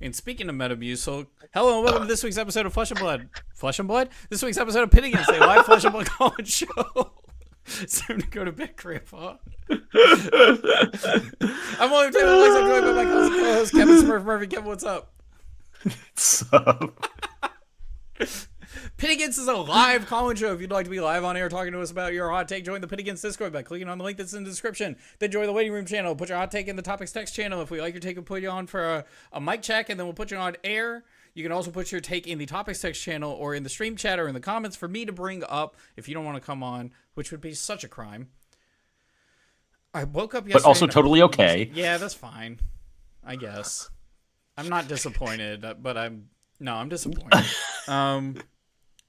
And speaking of Metamucil, hello and welcome to this week's episode of Flesh and Blood. Flesh and Blood? This week's episode of Pitting Against a live Flesh and Blood college show. Soon to go to bed, Grandpa. I'm William Taylor, Alex. I'm joined by my co-host, Kevin Smurf Murphy. Kevin, what's up? What's up? Pit Against is a live college show. If you'd like to be live on air talking to us about your hot take, join the Pit Against Discord by clicking on the link that's in the description. Then join the waiting room channel. Put your hot take in the topics text channel. If we like your take, we'll put you on for a mic check, and then we'll put you on air. You can also put your take in the topics text channel or in the stream chat or in the comments for me to bring up if you don't want to come on, which would be such a crime. I woke up yesterday. But also totally okay. Yeah, that's fine. I guess. I'm not disappointed, but I'm disappointed.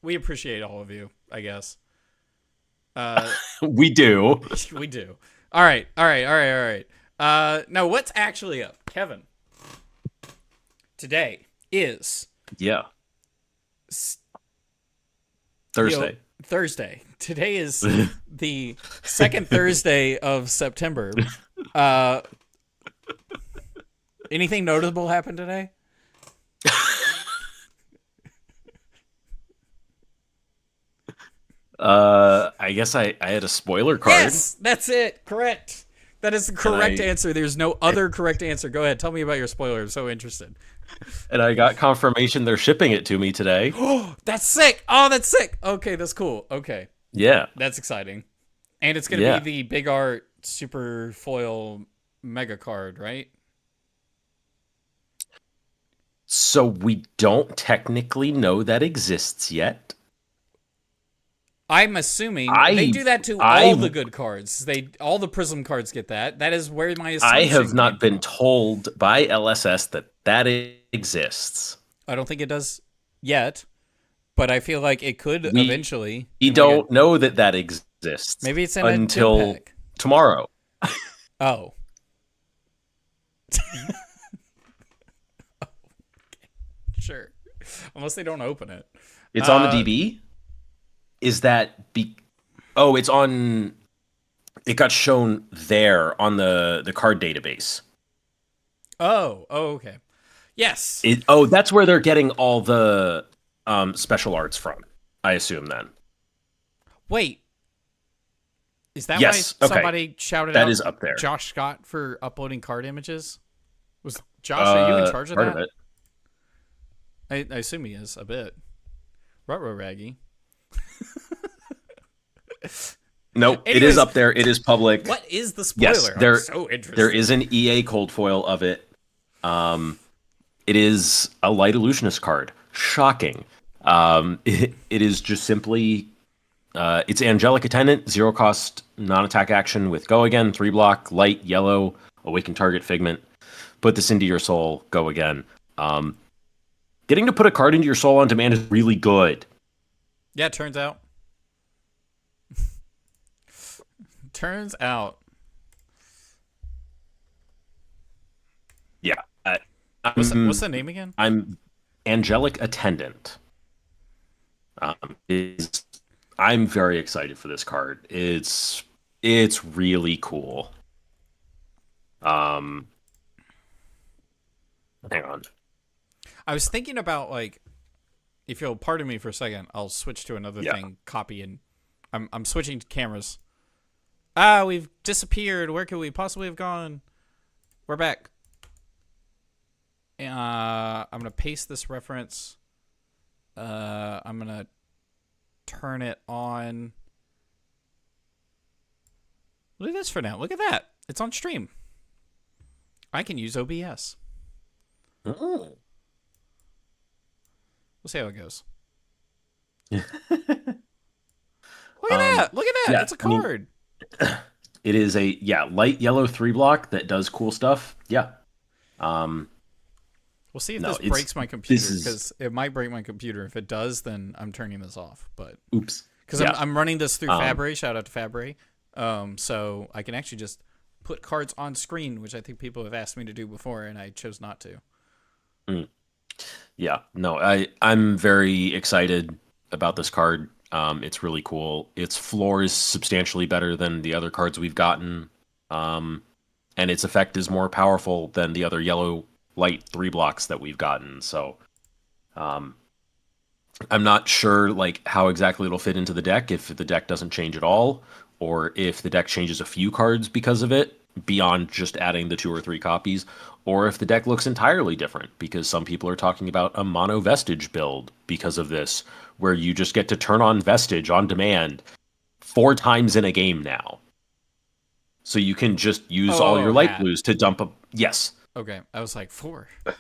We appreciate all of you, I guess. We do. We do. All right. Now, what's actually up? Kevin, today is... Thursday. Thursday. Today is the second Thursday of September. Anything notable happened today? I guess I had a spoiler card. Yes, that's it. Correct. That is the correct answer. There's no other correct answer. Go ahead. Tell me about your spoiler. I'm so interested. And I got confirmation they're shipping it to me today. Oh, that's sick. Oh, that's sick. Okay, that's cool. Okay. Yeah. That's exciting. And it's going to be the Big Art Super Foil Mega Card, right? So we don't technically know that exists yet. I'm assuming they do that to all the good cards. All the Prism cards get that. That is where my assumption I have not been from. told by LSS that exists. I don't think it does yet, but I feel like it could eventually. We don't know that exists. Maybe it's in until tomorrow. Oh. Sure. Unless they don't open it. It's on the DB? Is that it's on... It got shown there on the card database. Oh, okay. Yes. That's where they're getting all the special arts from, I assume then. Wait. Is that yes, why somebody shouted that out is up there. Josh Scott for uploading card images? Was Josh, are you in charge of part that? Of it. I assume he is, a bit. Ruh-roh Raggy. Nope, it is up there. It is public. What is the spoiler? Yes, I'm so interested. There is an EA cold foil of it. It is a light illusionist card. Shocking. It is just simply it's Angelic Attendant, 0 cost, non-attack action with go again, 3 block, light, yellow, awaken target figment. Put this into your soul, go again. Getting to put a card into your soul on demand is really good. Yeah, it turns out. Turns out. Yeah. What's the name again? I'm Angelic Attendant. I'm very excited for this card. It's really cool. Hang on. I was thinking about, like, if you'll pardon me for a second, I'll switch to another thing, copy, and I'm switching to cameras. We've disappeared. Where could we possibly have gone? We're back. I'm going to paste this reference. I'm going to turn it on. Look at this for now. Look at that. It's on stream. I can use OBS. Oh. We'll see how it goes. Look at that. Look at that. Yeah, it's a card. It is a light yellow 3 block that does cool stuff. Yeah. We'll see if this breaks my computer, because it might break my computer. If it does, then I'm turning this off. But oops, because I'm running this through Fabre. Shout out to Fabre. So I can actually just put cards on screen, which I think people have asked me to do before, and I chose not to. Yeah, no, I'm very excited about this card. It's really cool. Its floor is substantially better than the other cards we've gotten, and its effect is more powerful than the other yellow light 3 blocks that we've gotten. So I'm not sure like how exactly it'll fit into the deck, if the deck doesn't change at all, or if the deck changes a few cards because of it, beyond just adding the 2 or 3 copies, or if the deck looks entirely different, because some people are talking about a mono Vestige build because of this, where you just get to turn on Vestige on demand 4 times in a game now. So you can just use all your light blues to dump a... Yes. Okay, I was like, 4? How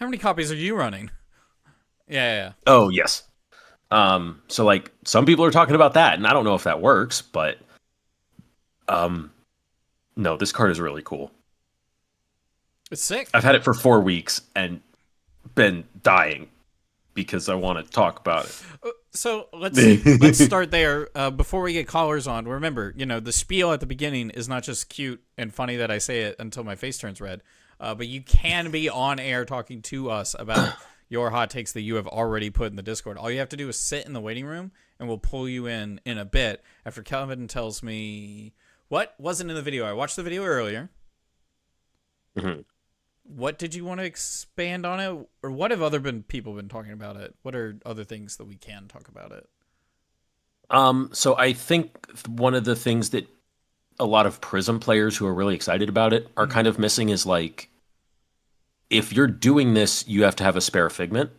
many copies are you running? Yeah. Oh, yes. So, like, some people are talking about that, and I don't know if that works, but... No, this card is really cool. It's sick. I've had it for 4 weeks and been dying because I want to talk about it. So let's start there before we get callers on. Remember, the spiel at the beginning is not just cute and funny that I say it until my face turns red, but you can be on air talking to us about your hot takes that you have already put in the Discord. All you have to do is sit in the waiting room, and we'll pull you in a bit after Kelvin tells me what wasn't in the video. I watched the video earlier. Mm-hmm. What did you want to expand on it? Or what have other people been talking about it? What are other things that we can talk about it? So I think one of the things that a lot of Prism players who are really excited about it are kind of missing is, like, if you're doing this, you have to have a spare Figment,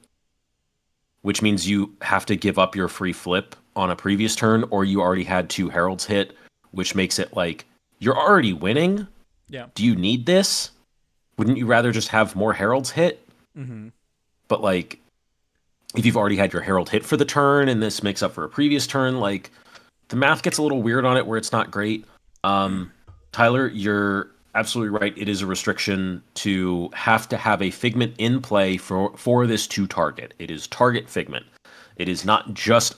which means you have to give up your free flip on a previous turn, or you already had 2 Heralds hit, which makes it like, you're already winning? Yeah. Do you need this? Wouldn't you rather just have more Heralds hit? Mm-hmm. But, like, if you've already had your Herald hit for the turn and this makes up for a previous turn, like, the math gets a little weird on it where it's not great. Tyler, you're absolutely right. It is a restriction to have a Figment in play for this to target. It is target Figment. It is not just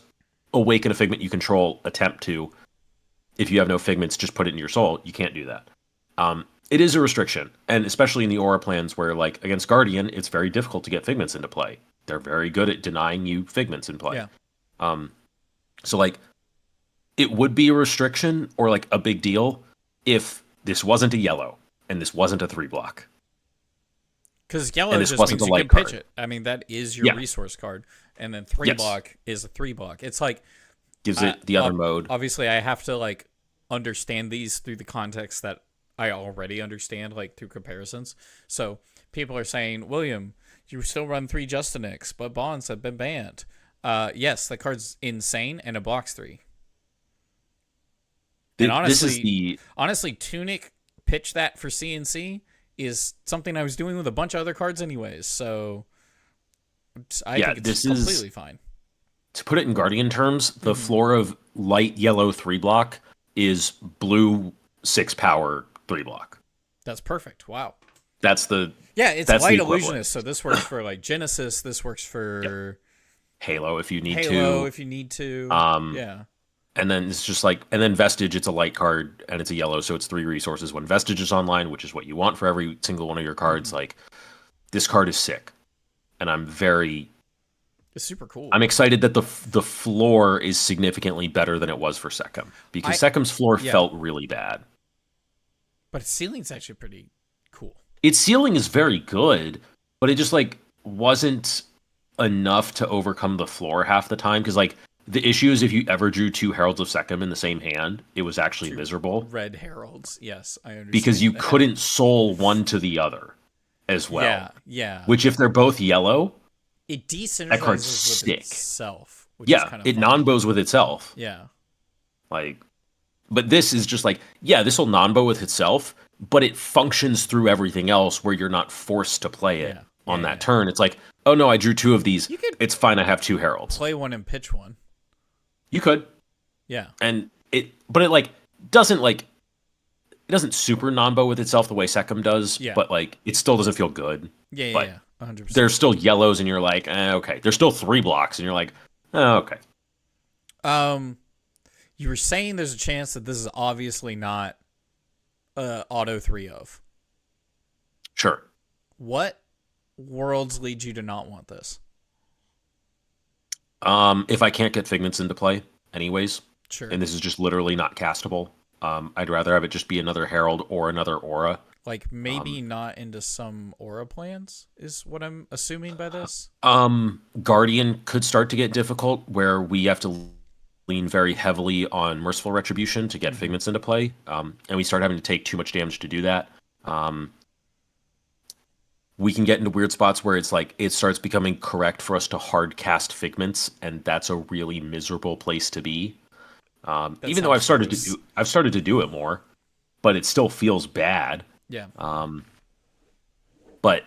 awaken a Figment you control, attempt to. If you have no Figments, just put it in your soul. You can't do that. It is a restriction, and especially in the Aura plans where, like, against Guardian, it's very difficult to get Figments into play. They're very good at denying you Figments in play. Yeah. So, like, it would be a restriction or, like, a big deal if this wasn't a yellow and this wasn't a 3-block. Because yellow just means you can pitch it. I mean, that is your resource card. And then 3-block is a 3-block. It's like... Gives it the other mode. Obviously, I have to, like, understand these through the context that I already understand, like, through comparisons. So people are saying, William, you still run 3 Justinics, but bonds have been banned. Yes, the card's insane, and it blocks 3. And honestly, Tunic pitch that for CNC is something I was doing with a bunch of other cards anyways. So I think it's completely fine. To put it in Guardian terms, the floor of light yellow 3-block is blue 6-power 3-block. That's perfect. Wow. That's the... Yeah, it's light illusionist, so this works for, like, Genesis. This works for... Halo if you need to. Halo if you need to. Yeah. And then it's just like... And then Vestige, it's a light card, and it's a yellow, so it's 3 resources. When Vestige is online, which is what you want for every single one of your cards, like, this card is sick. And I'm very... It's super cool. I'm excited that the floor is significantly better than it was for Secom. Because Secom's floor felt really bad. But its ceiling's actually pretty cool. Its ceiling is very good, but it just, like, wasn't enough to overcome the floor half the time. Because, like, the issue is if you ever drew 2 Heralds of Secom in the same hand, it was actually miserable. Red Heralds, yes, I understand. Because you couldn't soul one to the other as well. Yeah. Which, if they're both yellow, it desynergizes with itself. Which is kind of it non-bows with itself. Yeah. Like, but this is just like, this will non-bow with itself, but it functions through everything else where you're not forced to play it on that turn. It's like, oh no, I drew 2 of these. It's fine, I have 2 Heralds. Play one and pitch one. You could. Yeah. And but it, like, doesn't, like, it doesn't super non-bow with itself the way Secom does, but, like, it still doesn't feel good. Yeah. 100%. There's still yellows, and you're like, okay. There's still 3 blocks, and you're like, okay. You were saying there's a chance that this is obviously not auto 3 of. Sure. What worlds lead you to not want this? If I can't get Figments into play, anyways, sure. And this is just literally not castable, I'd rather have it just be another Herald or another Aura. Like maybe not into some aura plans is what I'm assuming by this. Guardian could start to get difficult where we have to lean very heavily on Merciful Retribution to get Figments into play. And we start having to take too much damage to do that. We can get into weird spots where it's like it starts becoming correct for us to hard cast Figments, and that's a really miserable place to be. Even though I've started to do it more, but it still feels bad. Yeah. But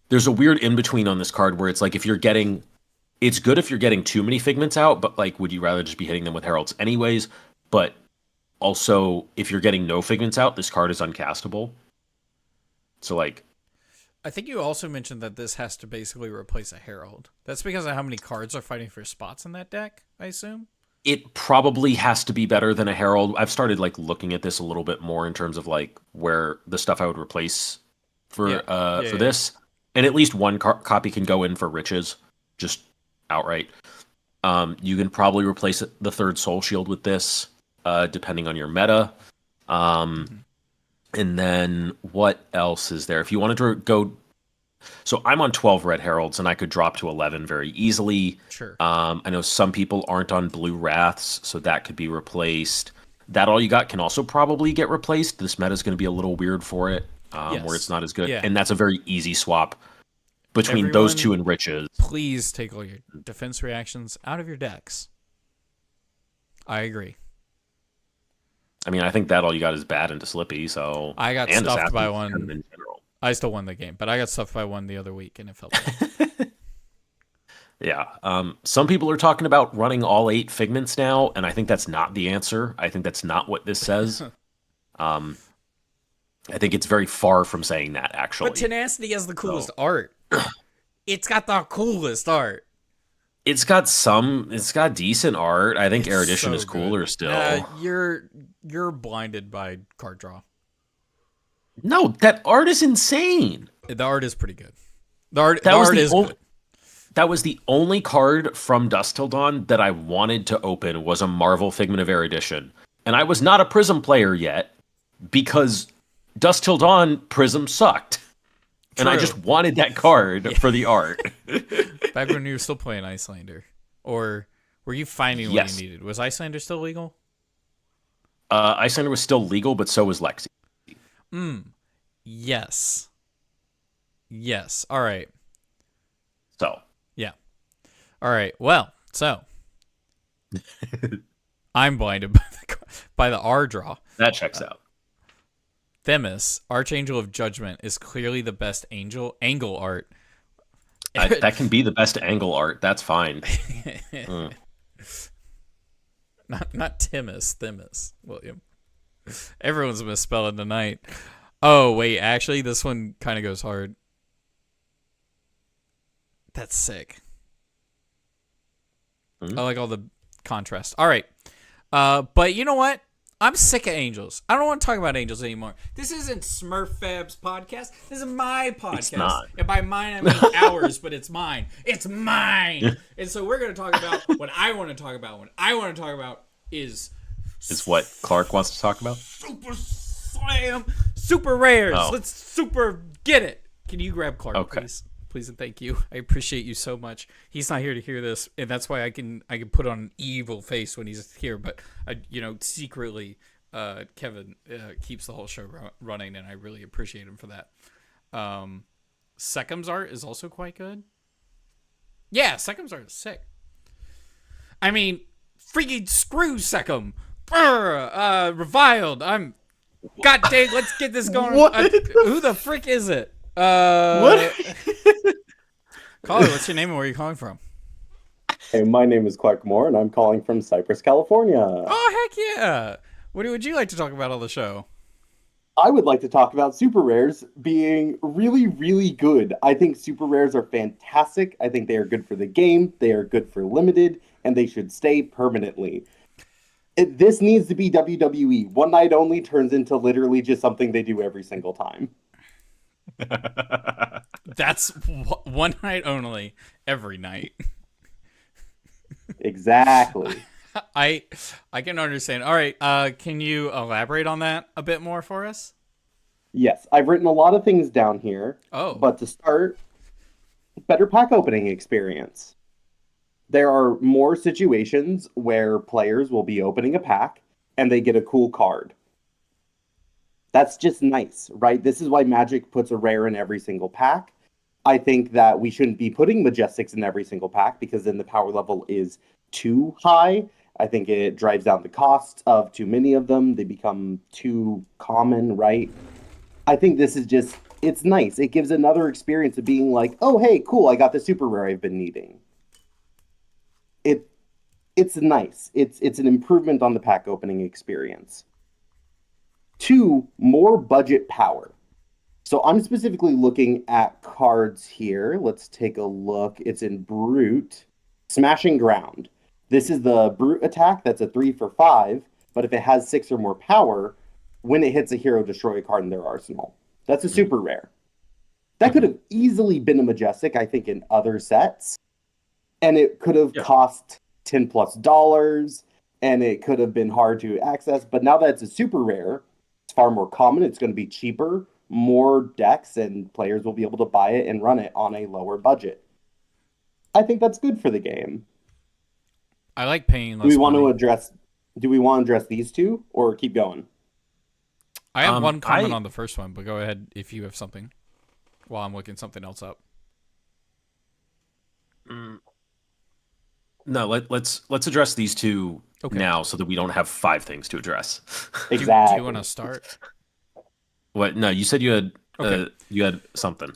there's a weird in between on this card where it's like it's good if you're getting too many Figments out, but like, would you rather just be hitting them with Heralds anyways? But also, if you're getting no Figments out, this card is uncastable. So like, I think you also mentioned that this has to basically replace a Herald. That's because of how many cards are fighting for spots in that deck, I assume? It probably has to be better than a Herald. I've started like looking at this a little bit more in terms of like where the stuff I would replace for this. And at least one copy can go in for Riches, just outright. You can probably replace the third Soul Shield with this, depending on your meta. And then what else is there? If you wanted to go... So I'm on 12 Red Heralds, and I could drop to 11 very easily. Sure. I know some people aren't on Blue Wraths, so that could be replaced. That All You Got can also probably get replaced. This meta is going to be a little weird for it, where it's not as good. Yeah. And that's a very easy swap between those two and Riches. Please take all your defense reactions out of your decks. I agree. I mean, I think That All You Got is bad into Slippy, so... I got stuffed by one. Kind of in general. I still won the game, but I got stuffed by one the other week, and it felt bad. Yeah. Some people are talking about running all 8 Figments now, and I think that's not the answer. I think that's not what this says. I think it's very far from saying that, actually. But Tenacity has the coolest art. It's got the coolest art. It's got decent art. I think Erudition is cooler still. You're blinded by card draw. No, that art is insane. The art is pretty good. The art is good. That was the only card from Dusk Till Dawn that I wanted to open was a Marvel Figment of Erudition. And I was not a Prism player yet because Dusk Till Dawn Prism sucked. True. And I just wanted that card for the art. Back when you were still playing Icelander. Or were you finding what you needed? Was Icelander still legal? Icelander was still legal, but so was Lexi. Yes. Yes. All right. So. Yeah. All right. Well, so. I'm blinded by the R draw. That checks out. Themis, Archangel of Judgment, is clearly the best angle art. That can be the best angle art. That's fine. Not Timus, Themis, William. Everyone's misspelling tonight. Oh, wait, actually, this one kind of goes hard. That's sick. I like all the contrast. All right. But you know what? I'm sick of angels. I don't want to talk about angels anymore. This isn't SmurphFaB's podcast. This is my podcast. It's not. And by mine, I mean ours, but it's mine. It's mine. And so we're going to talk about what I want to talk about. What I want to talk about is what Clark wants to talk about? Super Slam. Super Rares. Oh. Let's super get it. Can you grab Clark, please? Please and thank you. I appreciate you so much. He's not here to hear this, and that's why I can put on an evil face when he's here. But secretly, Kevin keeps the whole show running, and I really appreciate him for that. Sekim's art is also quite good. Yeah, Sekim's art is sick. I mean, freaking screw Sekim. Reviled. God dang, let's get this going. Who the frick is it? What? Caller, what's your name and where are you calling from? Hey, my name is Clark Moore, and I'm calling from Cypress, California. Oh, heck yeah. What would you like to talk about on the show? I would like to talk about super rares being really, really good. I think super rares are fantastic. I think they are good for the game, they are good for limited, and they should stay permanently. This needs to be WWE. One night only turns into literally just something they do every single time. That's one night only, every night. Exactly. I can understand. All right, can you elaborate on that a bit more for us? Yes, I've written a lot of things down here. Oh. But to start, better pack opening experience. There are more situations where players will be opening a pack and they get a cool card. That's just nice, right? This is why Magic puts a rare in every single pack. I think that we shouldn't be putting Majestics in every single pack because then the power level is too high. I think it drives down the cost of too many of them. They become too common, right? I think this is just, it's nice. It gives another experience of being like, oh, hey, cool, I got the super rare I've been needing. It's nice. It's an improvement on the pack opening experience. 2, more budget power. So I'm specifically looking at cards here. Let's take a look. It's in Brute. Smashing Ground. This is the Brute attack. That's a 3 for 5. But if it has 6 or more power, when it hits a hero, destroy a card in their arsenal. That's a super rare. That could have easily been a Majestic, I think, in other sets. And it could have cost $10+, and it could have been hard to access. But now that it's a super rare, it's far more common. It's going to be cheaper, more decks, and players will be able to buy it and run it on a lower budget. I think that's good for the game. I like paying less Do we want money. to address these two or keep going? I have one comment on the first one, but go ahead if you have something while I'm looking something else up. No, let's address these two now so that we don't have 5 things to address. Exactly. Do you want to start? What? No, you said you had something.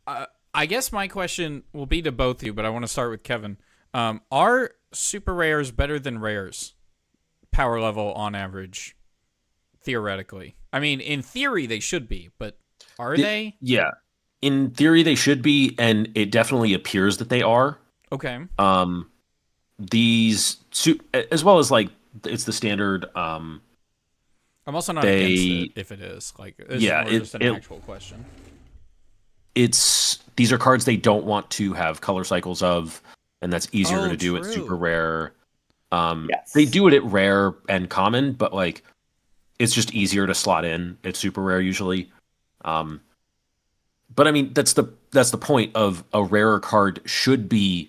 I guess my question will be to both of you, but I want to start with Kevin. Are super rares better than rares? Power level on average, theoretically. I mean, in theory they should be, but are they? Yeah. In theory they should be, and it definitely appears that they are. Okay. These as well as like it's the standard I'm also not against it if it is. Like it's more just an actual question. These are cards they don't want to have color cycles of, and that's easier to do at super rare. Yes. They do it at rare and common, but like it's just easier to slot in at super rare usually. But I mean that's the point of a rarer card should be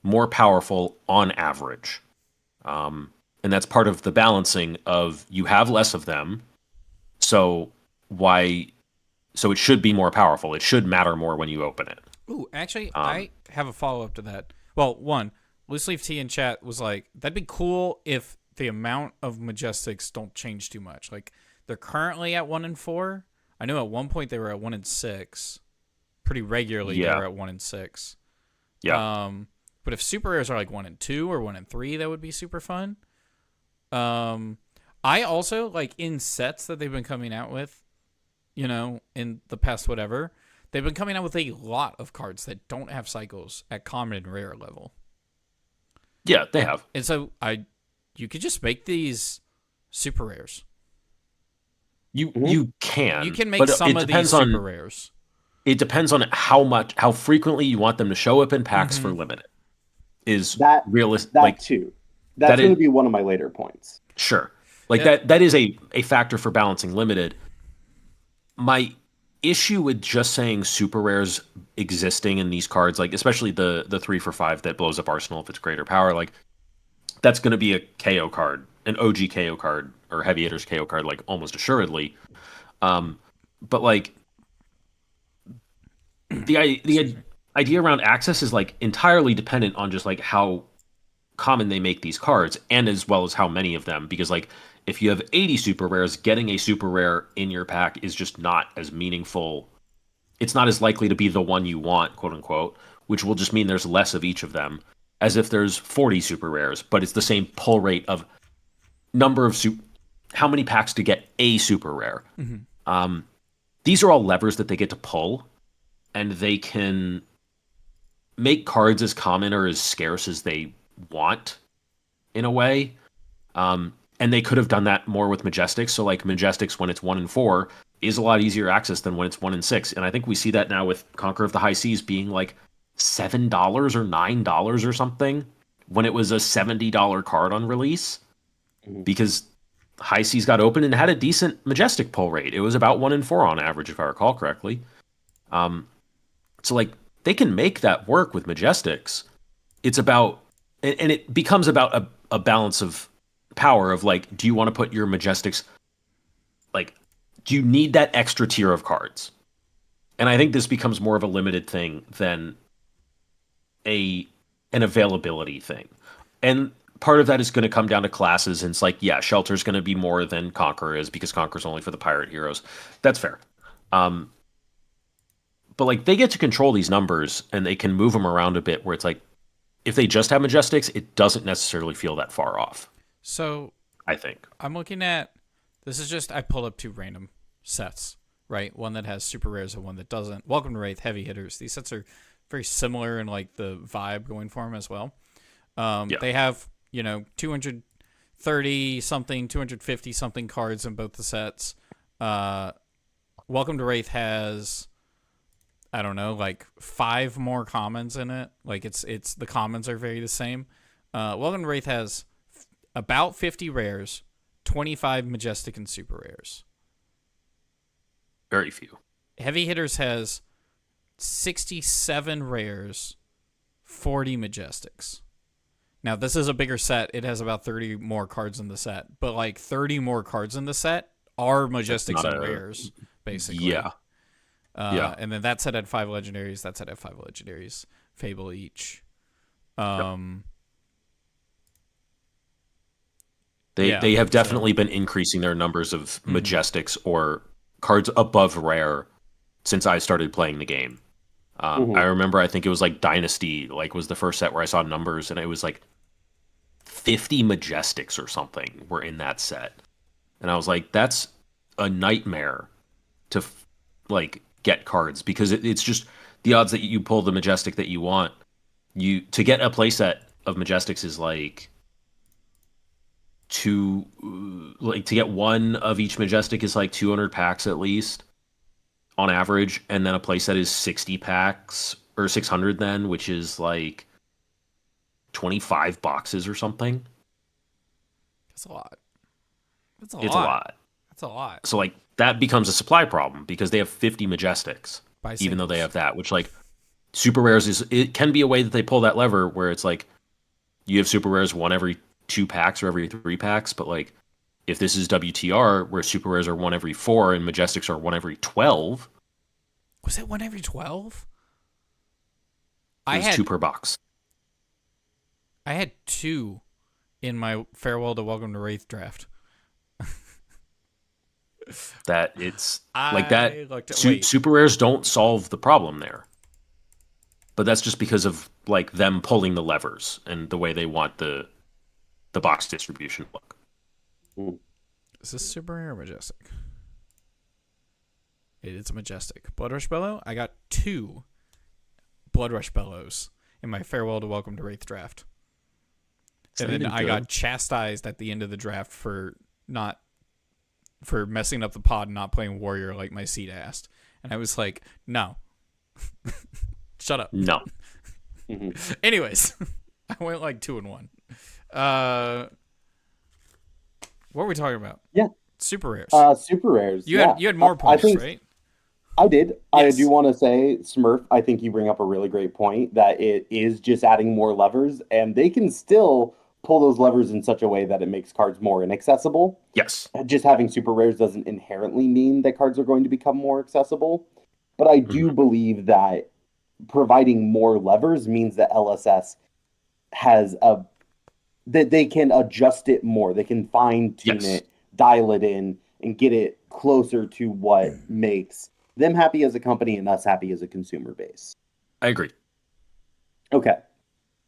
more powerful on average. And that's part of the balancing of you have less of them. So it should be more powerful. It should matter more when you open it. Ooh, actually, I have a follow-up to that. Well, one, Loose Leaf T in chat was like, that'd be cool if the amount of Majestics don't change too much. Like, they're currently at 1 and 4. I know at one point they were at 1 and 6. Pretty regularly they were at 1 and 6. Yeah. But if super rares are like 1 and 2 or 1 and 3, that would be super fun. I also, like, in sets that they've been coming out with, in the past whatever, they've been coming out with a lot of cards that don't have cycles at common and rare level. Yeah, they have. And so you could just make these super rares. You can. You can make some of these super rares. It depends on how frequently you want them to show up in packs for limited. Is that realistic? That too. That's going to be one of my later points. Sure. Like that is a factor for balancing limited. My issue with just saying super rares existing in these cards, like especially the 3 for 5 that blows up Arsenal if it's greater power, like that's going to be a KO card, an OG KO card, or Heavy Hitters KO card, like almost assuredly. But like the idea around access is like entirely dependent on just like how common they make these cards, and as well as how many of them, because like if you have 80 super rares, getting a super rare in your pack is just not as meaningful. It's not as likely to be the one you want, quote unquote, which will just mean there's less of each of them, as if there's 40 super rares, but it's the same pull rate of number of how many packs to get a super rare. These are all levers that they get to pull, and they can make cards as common or as scarce as they want in a way. And they could have done that more with Majestics. So like Majestics, when it's 1 and 4, is a lot easier access than when it's 1 and 6. And I think we see that now with Conqueror of the High Seas being like $7 or $9 or something when it was a $70 card on release. Because High Seas got open and had a decent Majestic pull rate. It was about 1 in 4 on average, if I recall correctly. So like they can make that work with Majestics. It's about, and it becomes about a balance of power of like, do you want to put your Majestics, like, do you need that extra tier of cards? And I think this becomes more of a limited thing than an availability thing. And part of that is going to come down to classes. And it's like, yeah, Shelter's going to be more than Conqueror is because Conqueror's only for the pirate heroes. That's fair. But like they get to control these numbers and they can move them around a bit where it's like, if they just have Majestics, it doesn't necessarily feel that far off. So I think. I'm looking at, this is just, I pulled up 2 random sets, right? One that has super rares and one that doesn't. Welcome to Wraith, heavy hitters. These sets are very similar in like the vibe going for them as well. They have, 230 something, 250 something cards in both the sets. Welcome to Wraith has, I don't know, like 5 more commons in it. Like it's the commons are very the same. Welcome to Wraith has about 50 rares, 25 Majestic and super rares. Very few. Heavy hitters has 67 rares, 40 Majestics. Now, this is a bigger set. It has about 30 more cards in the set. But, like, 30 more cards in the set are Majestics and rares, basically. Yeah. And then that set had 5 legendaries. That set had 5 legendaries. Fable each. They have definitely been increasing their numbers of Majestics or cards above rare since I started playing the game. I remember, I think it was like Dynasty, like was the first set where I saw numbers, and it was like 50 Majestics or something were in that set. And I was like, that's a nightmare to like get cards because it's just the odds that you pull the Majestic that you want. To get a playset of Majestics is like to get one of each Majestic is like 200 packs at least on average, and then a playset is 60 packs or 600 then, which is like 25 boxes or something. That's a lot. It's a lot. That's a lot. So like that becomes a supply problem because they have 50 Majestics, even though they have that, which like super rares it can be a way that they pull that lever where it's like you have super rares one every 2 packs or every 3 packs, but like if this is WTR where super rares are one every 4 and Majestics are one every 12. Was it one every 12? It was 2 per box. I had 2 in my Farewell to Welcome to Wraith draft. That it's like that. Wait. Super rares don't solve the problem there. But that's just because of like them pulling the levers and the way they want the box distribution to look. Is this super rare or Majestic? It's a Majestic. Blood Rush Bellow? I got 2 Blood Rush Bellows in my Farewell to Welcome to Wraith draft. And then I got chastised at the end of the draft for messing up the pod and not playing Warrior like my seed asked. And I was like, no. Shut up. No. Anyways, I went like 2-1. What were we talking about? Yeah. Super rares. Super rares. You had more points, right? I did. Yes. I do want to say, Smurf, I think you bring up a really great point that it is just adding more levers, and they can still pull those levers in such a way that it makes cards more inaccessible. Yes. Just having super rares doesn't inherently mean that cards are going to become more accessible. But I do believe that providing more levers means that LSS has that they can adjust it more. They can fine tune it, dial it in, and get it closer to what makes them happy as a company and us happy as a consumer base. I agree. Okay.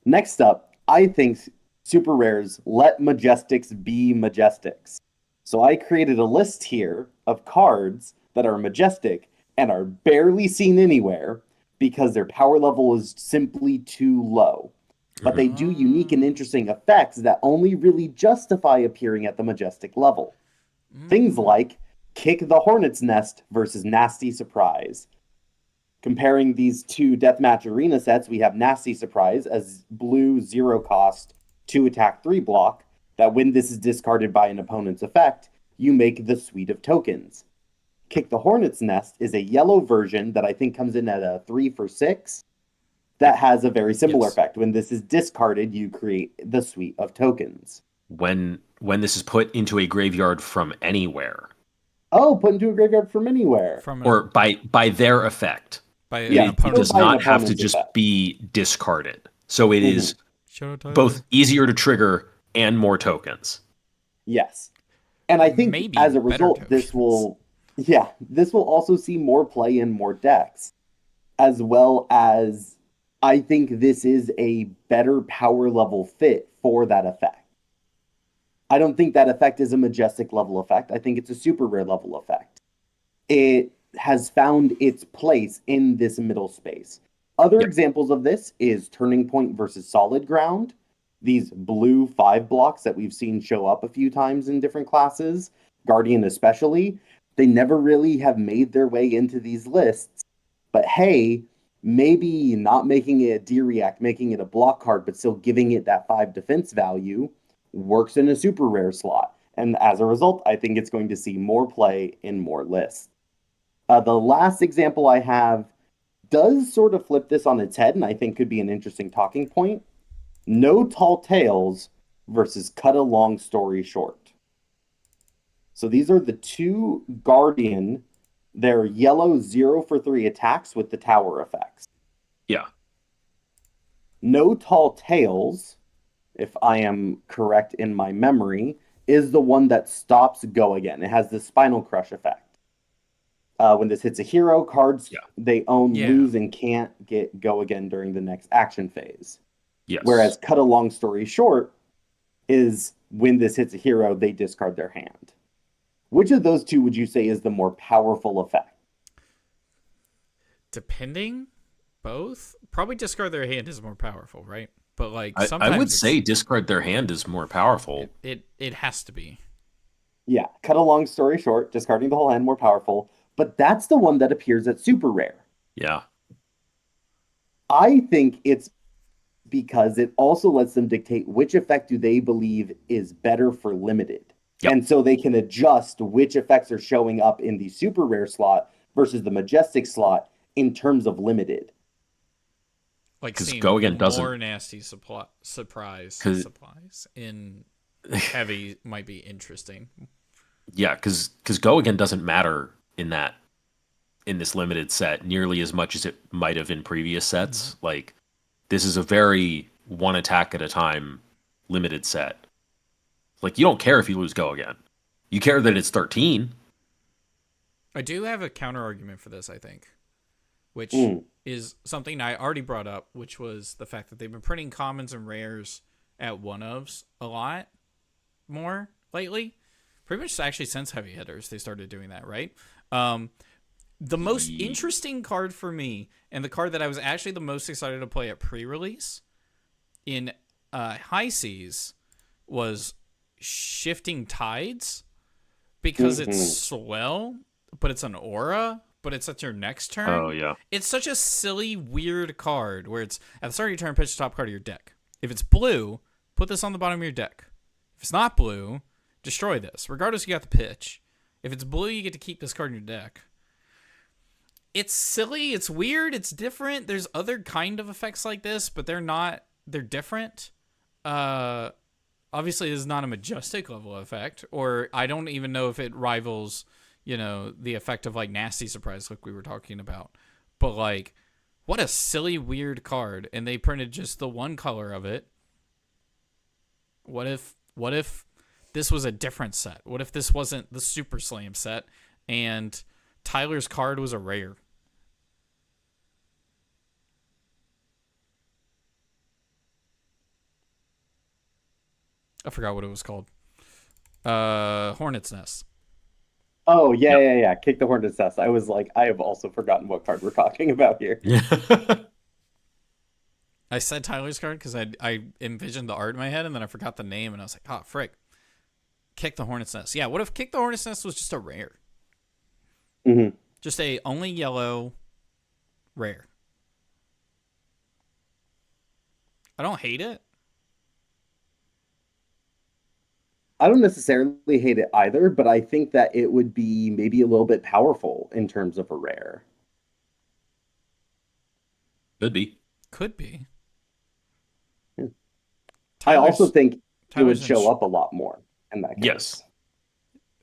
Next up, I think super rares let Majestics be Majestics. So I created a list here of cards that are Majestic and are barely seen anywhere because their power level is simply too low. But they do unique and interesting effects that only really justify appearing at the Majestic level. Things like Kick the Hornet's Nest versus Nasty Surprise. Comparing these 2 Deathmatch Arena sets, we have Nasty Surprise as blue 0 cost, 2 attack 3 block that when this is discarded by an opponent's effect, you make the suite of tokens. Kick the Hornet's Nest is a yellow version that I think comes in at a 3 for 6 that has a very similar effect. When this is discarded, you create the suite of tokens. When this is put into a graveyard from anywhere. Oh, put into a graveyard from anywhere. Or by their effect. It does not have to just be discarded. So it is both easier to trigger and more tokens. Yes. And I think as a result, this will also see more play in more decks, as well as I think this is a better power level fit for that effect. I don't think that effect is a majestic level effect. I think it's a super rare level effect. It has found its place in this middle space. Other examples of this is Turning Point versus Solid Ground. These blue 5 blocks that we've seen show up a few times in different classes, Guardian especially, they never really have made their way into these lists. But hey, maybe not making it a D-React, making it a block card, but still giving it that 5 defense value works in a super rare slot. And as a result, I think it's going to see more play in more lists. The last example I have does sort of flip this on its head, and I think could be an interesting talking point. No Tall Tales versus Cut a Long Story Short. So these are the 2 Guardian. They're yellow 0 for 3 attacks with the tower effects. Yeah. No Tall Tales, if I am correct in my memory, is the one that stops Go Again. It has the Spinal Crush effect. When this hits a hero, cards they own lose and can't get Go Again during the next action phase. Yes. Whereas Cut a Long Story Short is when this hits a hero, they discard their hand. Which of those 2 would you say is the more powerful effect? Depending, both. Probably discard their hand is more powerful, right? But like sometimes I would say discard their hand is more powerful. It has to be. Yeah, Cut a Long Story Short, discarding the whole hand more powerful. But that's the one that appears at super rare. Yeah. I think it's because it also lets them dictate which effect do they believe is better for limited. Yep. And so they can adjust which effects are showing up in the super rare slot versus the majestic slot in terms of limited. Like seeing Go Again doesn't more nasty surprise supplies in heavy might be interesting. Yeah, because Go Again doesn't matter in this limited set nearly as much as it might have in previous sets. Mm-hmm. Like, this is a very one attack at a time limited set. Like, you don't care if you lose Go Again. You care that it's 13. I do have a counter argument for this, I think, which is something I already brought up, which was the fact that they've been printing commons and rares at one-ofs a lot more lately. Pretty much actually since Heavy Hitters, they started doing that, right? The most interesting card for me, and the card that I was actually the most excited to play at pre-release in High Seas, was Shifting Tides, because it's swell, but it's an aura, but it's at your next turn. Oh, yeah. It's such a silly, weird card where it's at the start of your turn, pitch the top card of your deck. If it's blue, put this on the bottom of your deck. If it's not blue, destroy this. Regardless, you got the pitch. If it's blue, you get to keep this card in your deck. It's silly, it's weird, it's different. There's other kind of effects like this, but they're different. Obviously, this is not a majestic level effect, or I don't even know if it rivals, the effect of like Nasty Surprise like we were talking about. But like, what a silly, weird card. And they printed just the one color of it. What if this was a different set? What if this wasn't the Super Slam set and Tyler's card was a rare? I forgot what it was called. Hornet's Nest. Oh, yeah. Kick the Hornet's Nest. I was like, I have also forgotten what card we're talking about here. I said Tyler's card because I envisioned the art in my head, and then I forgot the name, and I was like, oh, frick. Kick the Hornet's Nest. Yeah, what if Kick the Hornet's Nest was just a rare? Mm-hmm. Just a only yellow rare. I don't hate it. I don't necessarily hate it either, but I think that it would be maybe a little bit powerful in terms of a rare. Could be. Could be. Yeah. I also think it would Tyler's show up a lot more in that case. Yes.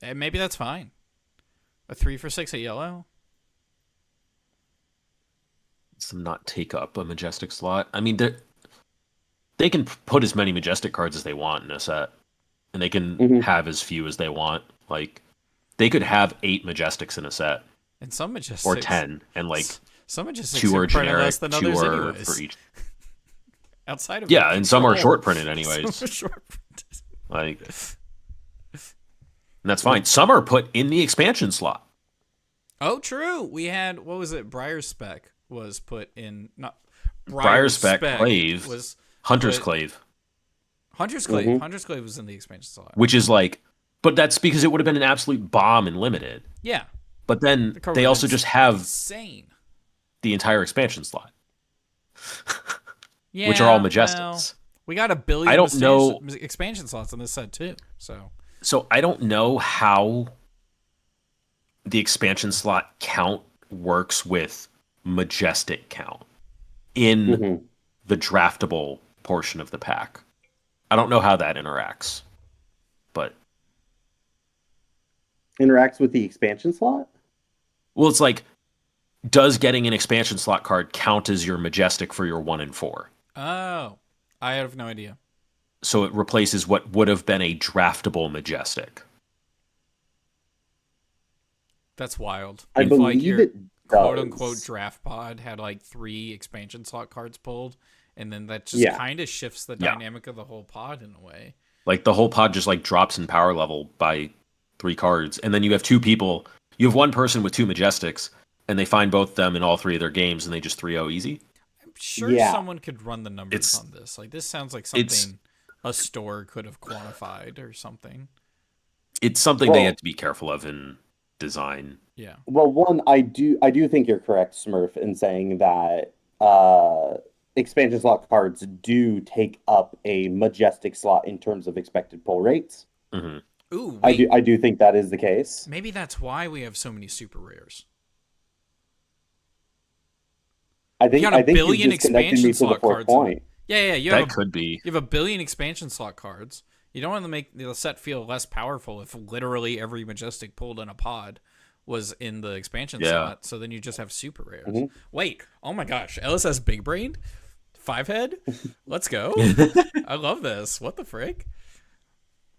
And maybe that's fine. A 3 for 6 at yellow? Some not take up a Majestic slot. I mean, they can put as many Majestic cards as they want in a set. And they can have as few as they want. Like, they could have 8 Majestics in a set. And some Majestics. Or 10. And, like, some Majestics 2 are generic, less than 2 others are anyways. for each. Outside of Yeah, and some are short printed anyways. Some are short printed. Like, and that's fine. Some are put in the expansion slot. Oh, true. We had, what was it? Briar Spec was put in. Not Briar Spec Clave was Hunter's Clave. Hunter's Clave. Hunter's Clave was in the expansion slot. Which is like, but that's because it would have been an absolute bomb in limited. Yeah. But then they also just have insane the entire expansion slot. Yeah, which are all Majestics. Well, we got a billion I don't know expansion slots in this set too. So I don't know how the expansion slot count works with Majestic count in the draftable portion of the pack. I don't know how that interacts. But interacts with the expansion slot? Well, it's like, does getting an expansion slot card count as your Majestic for your 1 and 4? Oh, I have no idea. So it replaces what would have been a draftable Majestic. That's wild. I if, believe like, your it quote unquote draft pod had like 3 expansion slot cards pulled, and then that just kind of shifts the dynamic of the whole pod in a way. Like the whole pod just like drops in power level by 3 cards, and then you have 2 people. You have one person with 2 Majestics, and they find both of them in all 3 of their games, and they just 3-0 easy. I'm sure someone could run the numbers on this. Like, this sounds like something a store could have quantified or something. It's something they have to be careful of in design. Yeah. Well, one, I do think you're correct, Smurf, in saying that expansion slot cards do take up a Majestic slot in terms of expected pull rates. Mm-hmm. Ooh, I do think that is the case. Maybe that's why we have so many super rares. I think you got a billion you disconnected me expansion to the slot fourth cards. point. Yeah. Could be. You have a billion expansion slot cards. You don't want to make the set feel less powerful if literally every Majestic pulled in a pod was in the expansion slot. So then you just have super rares. Mm-hmm. Wait, oh my gosh, LSS Big Brain, 5-head, let's go! I love this. What the frick?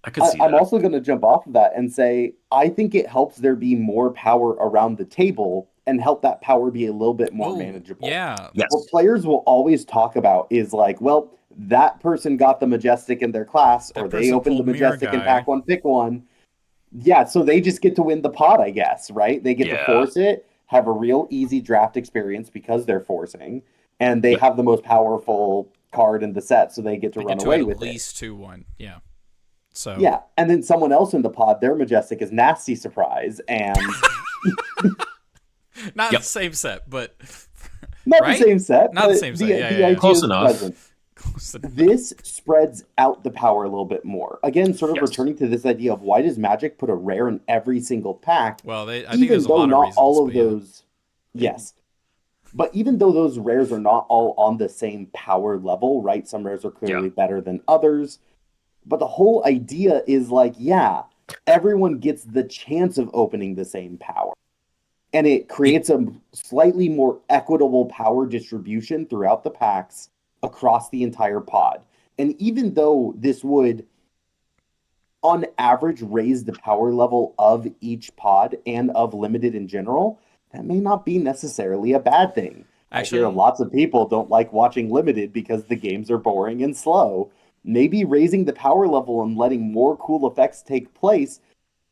I could see that. I'm also going to jump off of that and say I think it helps there be more power around the table and help that power be a little bit more manageable. Yeah. Yes. What players will always talk about is like, well, that person got the Majestic in their class, or they opened the Majestic in pack 1, pick 1. Yeah, so they just get to win the pot, I guess, right? They get to force it, have a real easy draft experience because they're forcing, and they have the most powerful card in the set, so they get to run away with it. At least 2-1, yeah. So yeah, and then someone else in the pod, their Majestic is Nasty Surprise, and not the same set, but not the same set. Not the same set. The idea close enough. Close enough. This spreads out the power a little bit more. Again, sort of returning to this idea of why does Magic put a rare in every single pack? Well, I think there's a lot of reasons. All of those, yes. But even though those rares are not all on the same power level, right? Some rares are clearly better than others. But the whole idea is like, everyone gets the chance of opening the same power. And it creates a slightly more equitable power distribution throughout the packs across the entire pod. And even though this would, on average, raise the power level of each pod and of limited in general, that may not be necessarily a bad thing. Actually, I hear lots of people don't like watching limited because the games are boring and slow. Maybe raising the power level and letting more cool effects take place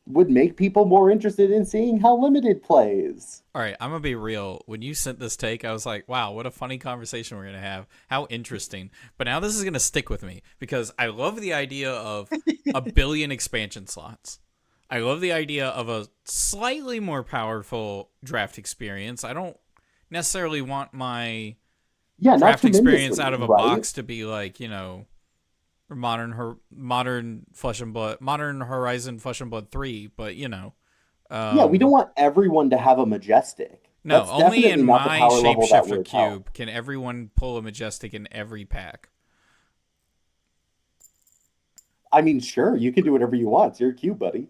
would make people more interested in seeing how limited plays. All right, I'm going to be real. When you sent this take, I was like, wow, what a funny conversation we're going to have. How interesting. But now this is going to stick with me because I love the idea of a billion expansion slots. I love the idea of a slightly more powerful draft experience. I don't necessarily want my draft experience out of a box to be like, modern Flesh and Blood, Modern Horizon Flesh and Blood 3, but you know. Yeah, we don't want everyone to have a Majestic. No, That's only definitely in not the my power level that shapeshifter we're taught. cube can everyone pull a Majestic in every pack. I mean, sure, you can do whatever you want. It's your cube, buddy.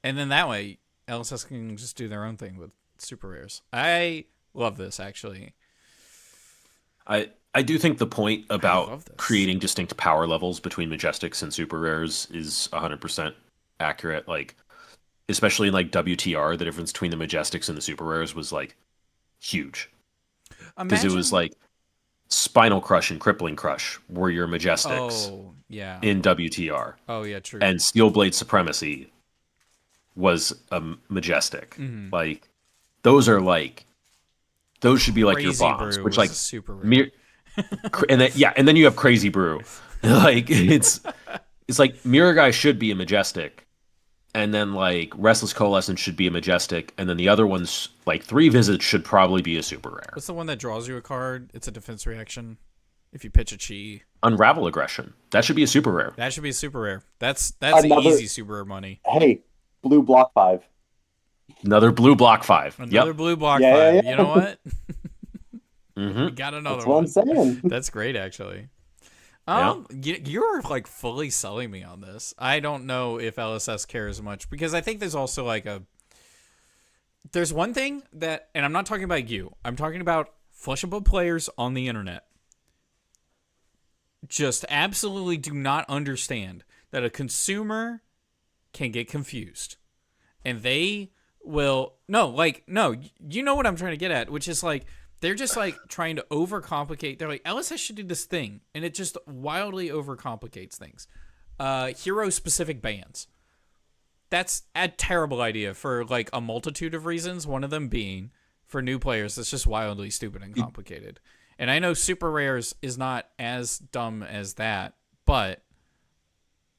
And then that way, LSS can just do their own thing with super rares. I love this, actually. I do think the point love about this. creating distinct power levels between Majestics and super rares is 100% accurate. Like, especially in like WTR, the difference between the Majestics and the super rares was like huge. Because it was like Spinal Crush and Crippling Crush were your Majestics in WTR. Oh, yeah, true. And Steel Blade Supremacy was a Majestic. Mm-hmm. Like, those should be like Crazy your bombs, Brew which was like a super rare. and then you have Crazy Brew. Like it's like Mirror Guy should be a Majestic, and then like Restless Coalescence should be a Majestic, and then the other ones like 3 Visits should probably be a super rare. What's the one that draws you a card? It's a defense reaction. If you pitch a chi. Unravel Aggression. That should be a super rare. That should be a super rare. That's Another- easy super rare money. Hey, blue block 5. Another blue block 5. Another blue block Yeah, 5. yeah. You know what? Mm-hmm. We got another That's one. what I'm saying. That's great, actually. You're like fully selling me on this. I don't know if LSS cares much because I think there's also like there's one thing that, and I'm not talking about you. I'm talking about Flesh and Blood players on the internet. Just absolutely do not understand that a consumer can get confused, and they will you know what I'm trying to get at, which is like they're just like trying to overcomplicate. They're like, LSS should do this thing, and it just wildly overcomplicates things. Hero specific bans. That's a terrible idea for like a multitude of reasons. One of them being for new players, it's just wildly stupid and complicated. And I know super rares is not as dumb as that, but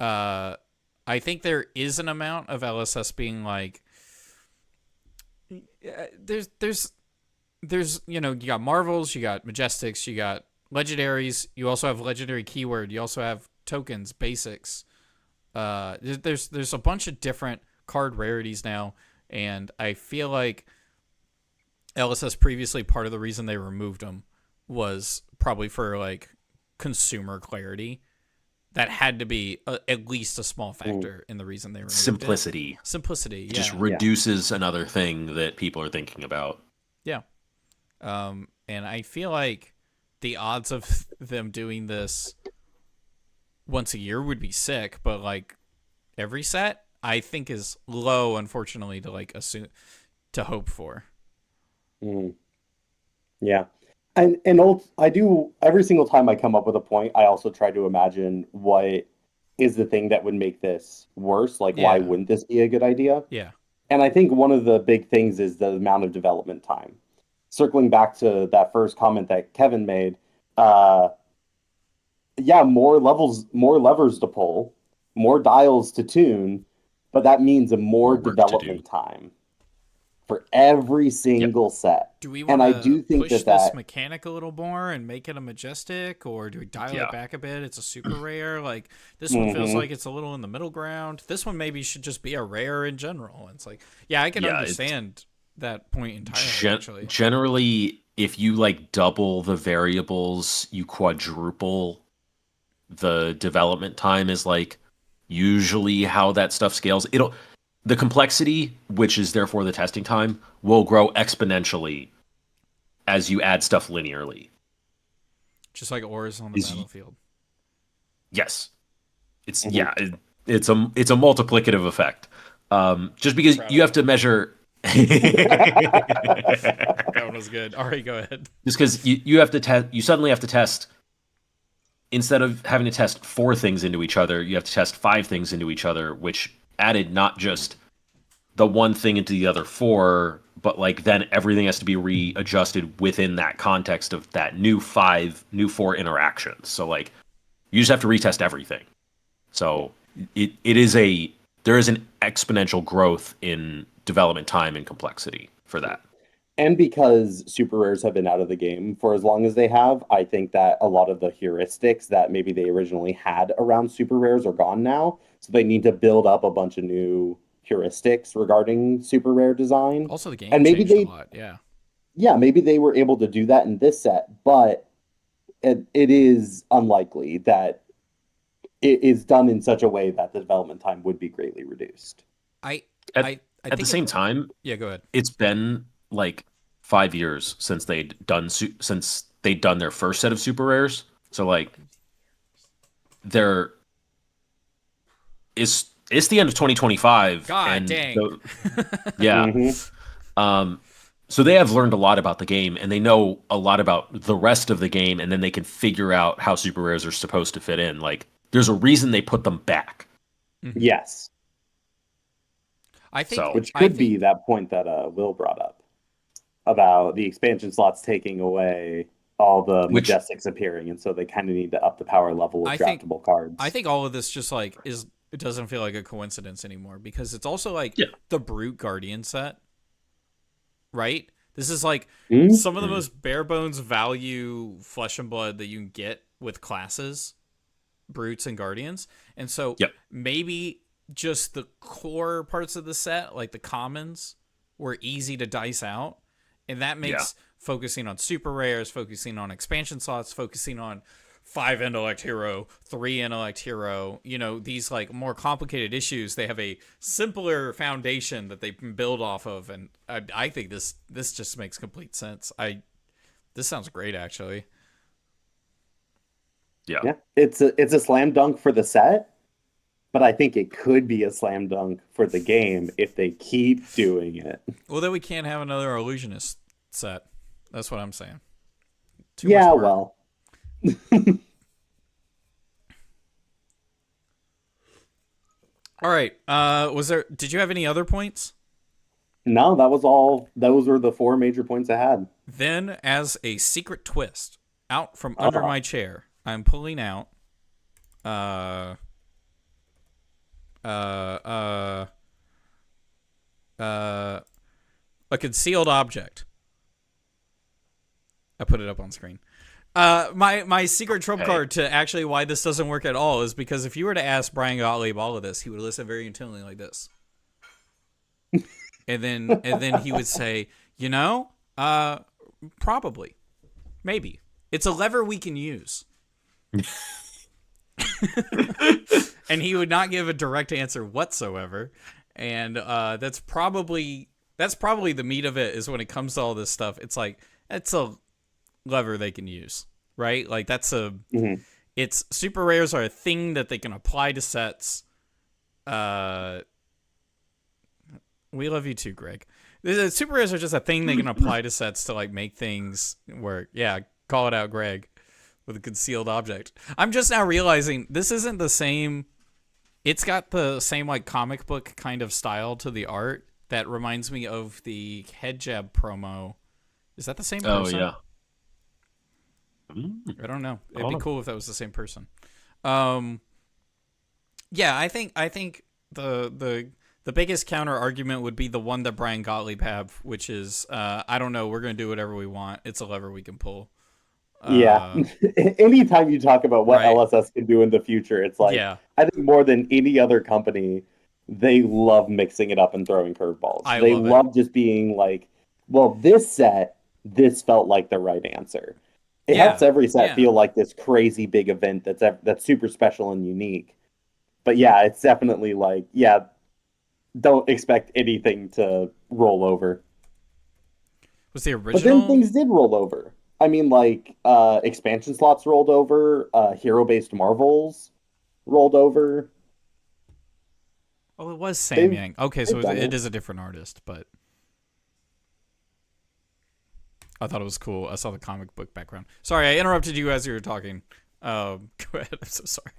I think there is an amount of LSS being like, there's you know, you got Marvels, you got Majestics, you got Legendaries, you also have Legendary Keyword, you also have tokens, basics. There's a bunch of different card rarities now, and I feel like LSS previously, part of the reason they removed them was probably for like consumer clarity. That had to be at least a small factor in the reason they removed Simplicity. it. Simplicity, yeah. Just reduces another thing that people are thinking about. Yeah. And I feel like the odds of them doing this once a year would be sick, but like every set, I think is low, unfortunately, to like assume to hope for. Yeah. And I do, every single time I come up with a point, I also try to imagine what is the thing that would make this worse. Like, why wouldn't this be a good idea? Yeah. And I think one of the big things is the amount of development time. Circling back to that first comment that Kevin made, more levers to pull, more dials to tune, but that means more development time for every single set. Do we want to push that this mechanic a little more and make it a Majestic, or do we dial it back a bit? It's a super rare. Like this one feels like it's a little in the middle ground. This one maybe should just be a rare in general. It's like, I can understand that point entirely. Actually, generally, if you like double the variables, you quadruple the development time is like usually how that stuff scales. The complexity, which is therefore the testing time, will grow exponentially as you add stuff linearly. Just like ores on the battlefield. Yes. It's it's a multiplicative effect. Just because you have to measure That one was good. All right, go ahead. Just because you have to test, you suddenly have to test, instead of having to test 4 things into each other, you have to test 5 things into each other, which added not just the one thing into the other 4, but like then everything has to be readjusted within that context of that new 4 interactions. So like you just have to retest everything. So there is an exponential growth in development time and complexity for that. And because super rares have been out of the game for as long as they have, I think that a lot of the heuristics that maybe they originally had around super rares are gone now. So they need to build up a bunch of new heuristics regarding super rare design. Also, the game And maybe changed a lot. Yeah. yeah, maybe they were able to do that in this set, but it is unlikely that it is done in such a way that the development time would be greatly reduced. At the same time, yeah, go ahead. It's been like 5 years since they'd done their first set of super rares. So like, it's the end of 2025. God and dang. Yeah. Mhm. So they have learned a lot about the game, and they know a lot about the rest of the game, and then they can figure out how super rares are supposed to fit in. Like, there's a reason they put them back. Yes. I think, So- Which could be that point that Will brought up about the expansion slots taking away all the Which- Majestics appearing, and so they kind of need to up the power level of I think- draftable cards. I think all of this just like it doesn't feel like a coincidence anymore, because it's also like Yeah. the Brute Guardian set, right? This is like Hmm? some of the most bare bones value flesh and blood that you can get with classes, Brutes and Guardians. And so Yep. maybe just the core parts of the set, like the commons, were easy to dice out. And that makes focusing on super rares, focusing on expansion slots, focusing on 5 intellect hero, 3 intellect hero, these like more complicated issues. They have a simpler foundation that they can build off of. And I think this just makes complete sense. This sounds great, actually. Yeah, it's a slam dunk for the set, but I think it could be a slam dunk for the game if they keep doing it. Well, then we can't have another illusionist set. That's what I'm saying. Too Yeah, much work. well, All right. Did you have any other points? no, that was all. Those were the 4 major points I had. Then, as a secret twist, out from under my chair, I'm pulling out a concealed object. I put it up on screen. My secret trump card to actually why this doesn't work at all is because if you were to ask Brian Gottlieb all of this, he would listen very intently like this. and then he would say, probably. Maybe. It's a lever we can use. And he would not give a direct answer whatsoever. And that's probably the meat of it, is when it comes to all this stuff. It's like, it's a lever they can use, right? Like it's super rares are a thing that they can apply to sets. We love you too, Greg. The super rares are just a thing they can apply to sets to like make things work. Yeah, call it out, Greg, with a concealed object. I'm just now realizing this isn't the same. It's got the same like comic book kind of style to the art that reminds me of the Head Jab promo. Is that the same person? Oh yeah. I don't know. It'd be cool if that was the same person. Yeah, I think the biggest counter argument would be the one that Brian Gottlieb had, which is I don't know, we're gonna do whatever we want. It's a lever we can pull. Yeah. Anytime you talk about what right. LSS can do in the future, it's like, Yeah. I think more than any other company, they love mixing it up and throwing curveballs. They love just being like, well, this felt like the right answer. It helps every set feel like this crazy big event that's super special and unique. But yeah, it's definitely like, don't expect anything to roll over. Was the original? But then things did roll over. I mean, like, expansion slots rolled over, hero-based Marvels rolled over. Oh, it was Sam Yang. Okay, so done it it. is a different artist, but I thought it was cool. I saw the comic book background. Sorry, I interrupted you as you were talking. Go ahead. I'm so sorry.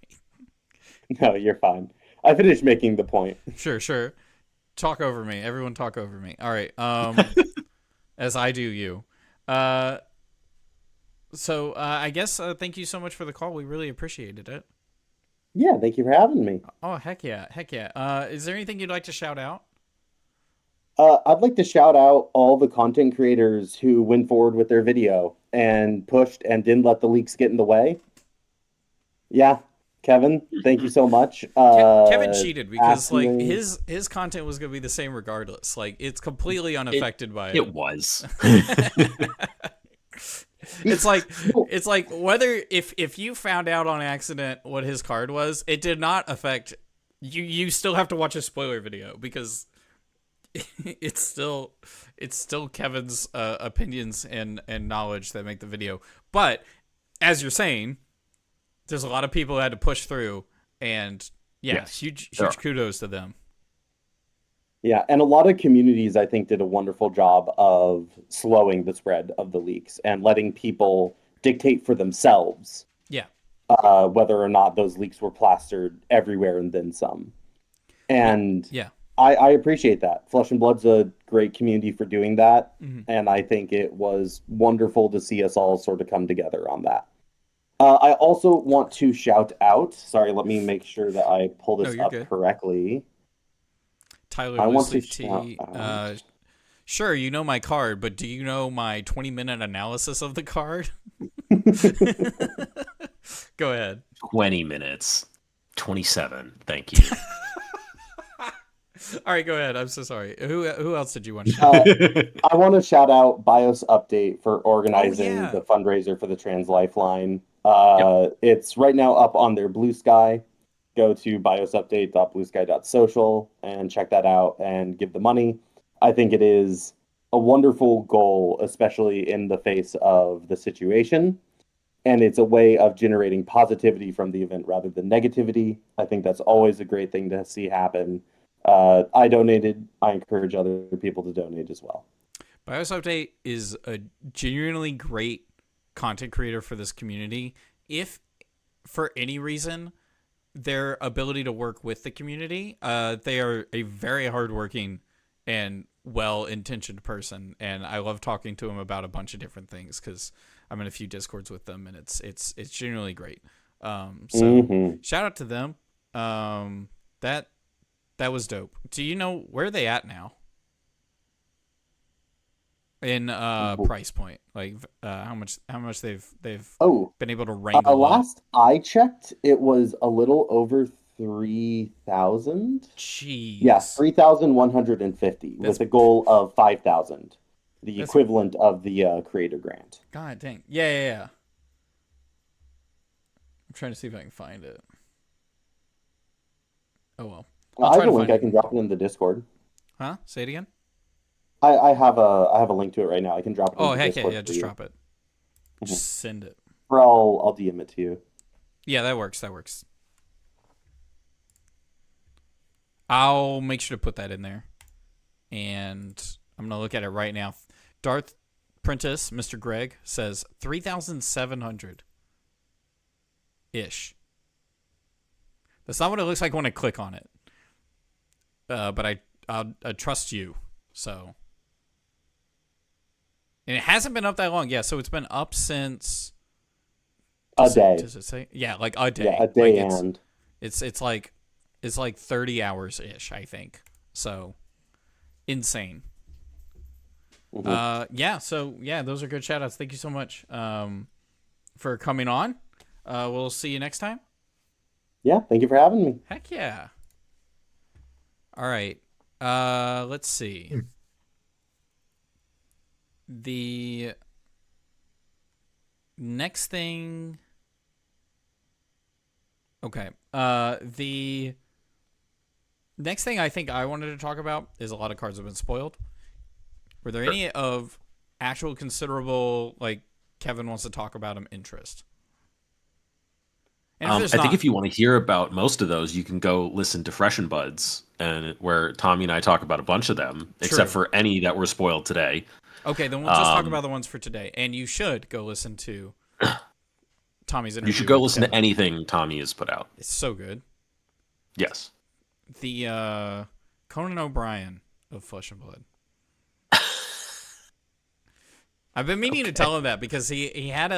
No, you're fine. I finished making the point. Sure. Talk over me. Everyone talk over me. All right. As I do you. So I guess thank you so much for the call. We really appreciated it. Yeah, thank you for having me. Oh, heck yeah. Is there anything you'd like to shout out? I'd like to shout out all the content creators who went forward with their video and pushed and didn't let the leaks get in the way. Yeah, Kevin, thank you so much. Kevin cheated because like asking- his content was gonna be the same regardless. Like it's completely unaffected by it. It was. It's like whether if you found out on accident what his card was, it did not affect you. You still have to watch a spoiler video because it's still Kevin's opinions and knowledge that make the video. But as you're saying, there's a lot of people who had to push through, and Yes, huge there are. kudos to them. Yeah, and a lot of communities, I think, did a wonderful job of slowing the spread of the leaks and letting people dictate for themselves Yeah. whether or not those leaks were plastered everywhere and then some. And Yeah. I appreciate that. Flesh and Blood's a great community for doing that, Mhm. and I think it was wonderful to see us all sort of come together on that. I also want to shout out, sorry, let me make sure that I pull this you're up good. correctly. Tyler I want to Looseleaf T. shout out. Sure, you know my card, but do you know my 20-minute analysis of the card? Go ahead. 20 minutes. 27. Thank you. All right, go ahead. I'm so sorry. Who else did you want to shout? I want to shout out BIOS Update for organizing yeah. the fundraiser for the Trans Lifeline. It's right now up on their Bluesky. Go to biosupdate.bluesky.social and check that out and give the money. I think it is a wonderful goal, especially in the face of the situation. And it's a way of generating positivity from the event rather than negativity. I think that's always a great thing to see happen. I donated. I encourage other people to donate as well. BIOS Update is a genuinely great content creator for this community. If for any reason their ability to work with the community, they are a very hardworking and well-intentioned person, and I love talking to him about a bunch of different things because I'm in a few Discords with them, and it's genuinely great. Shout out to them. That was dope. Do you know where they at now? In price point, like how much they've been able to wrangle up? Last I checked, it was a little over 3,000. Jeez. Yeah, 3,150 with a goal of 5,000, the equivalent of the creator grant. God dang. Yeah. I'm trying to see if I can find it. Oh well. I have a link. I can drop it in the Discord. Huh? Say it again. I have a link to it right now. I can drop it. Oh in the heck Discord yeah! Just you. drop it. Just send it. Or I'll DM it to you. Yeah, that works. I'll make sure to put that in there, and I'm gonna look at it right now. Darth Prentice, Mr. Greg says 3,700 ish. That's not what it looks like when I click on it. But I trust you, so. And it hasn't been up that long. Yeah, so it's been up since A day. Does it say? Yeah, like a day. Yeah, a day like and. It's like 30 hours ish, I think. So insane. Yeah, so yeah, those are good shout outs. Thank you so much for coming on. We'll see you next time. Yeah, thank you for having me. Heck yeah. All right. Let's see. The next thing. Okay. The next thing I think I wanted to talk about is a lot of cards have been spoiled. Were there any of actual considerable, like Kevin wants to talk about them, interest? And I think if you want to hear about most of those, you can go listen to Fresh and Buds, and where Tommy and I talk about a bunch of them, except for any that were spoiled today. Okay, then we'll just talk about the ones for today. And you should go listen to Tommy's interview. You should go with listen Kevin. to anything Tommy has put out. It's so good. Yes. The Conan O'Brien of Flesh and Blood. I've been meaning to tell him that because he had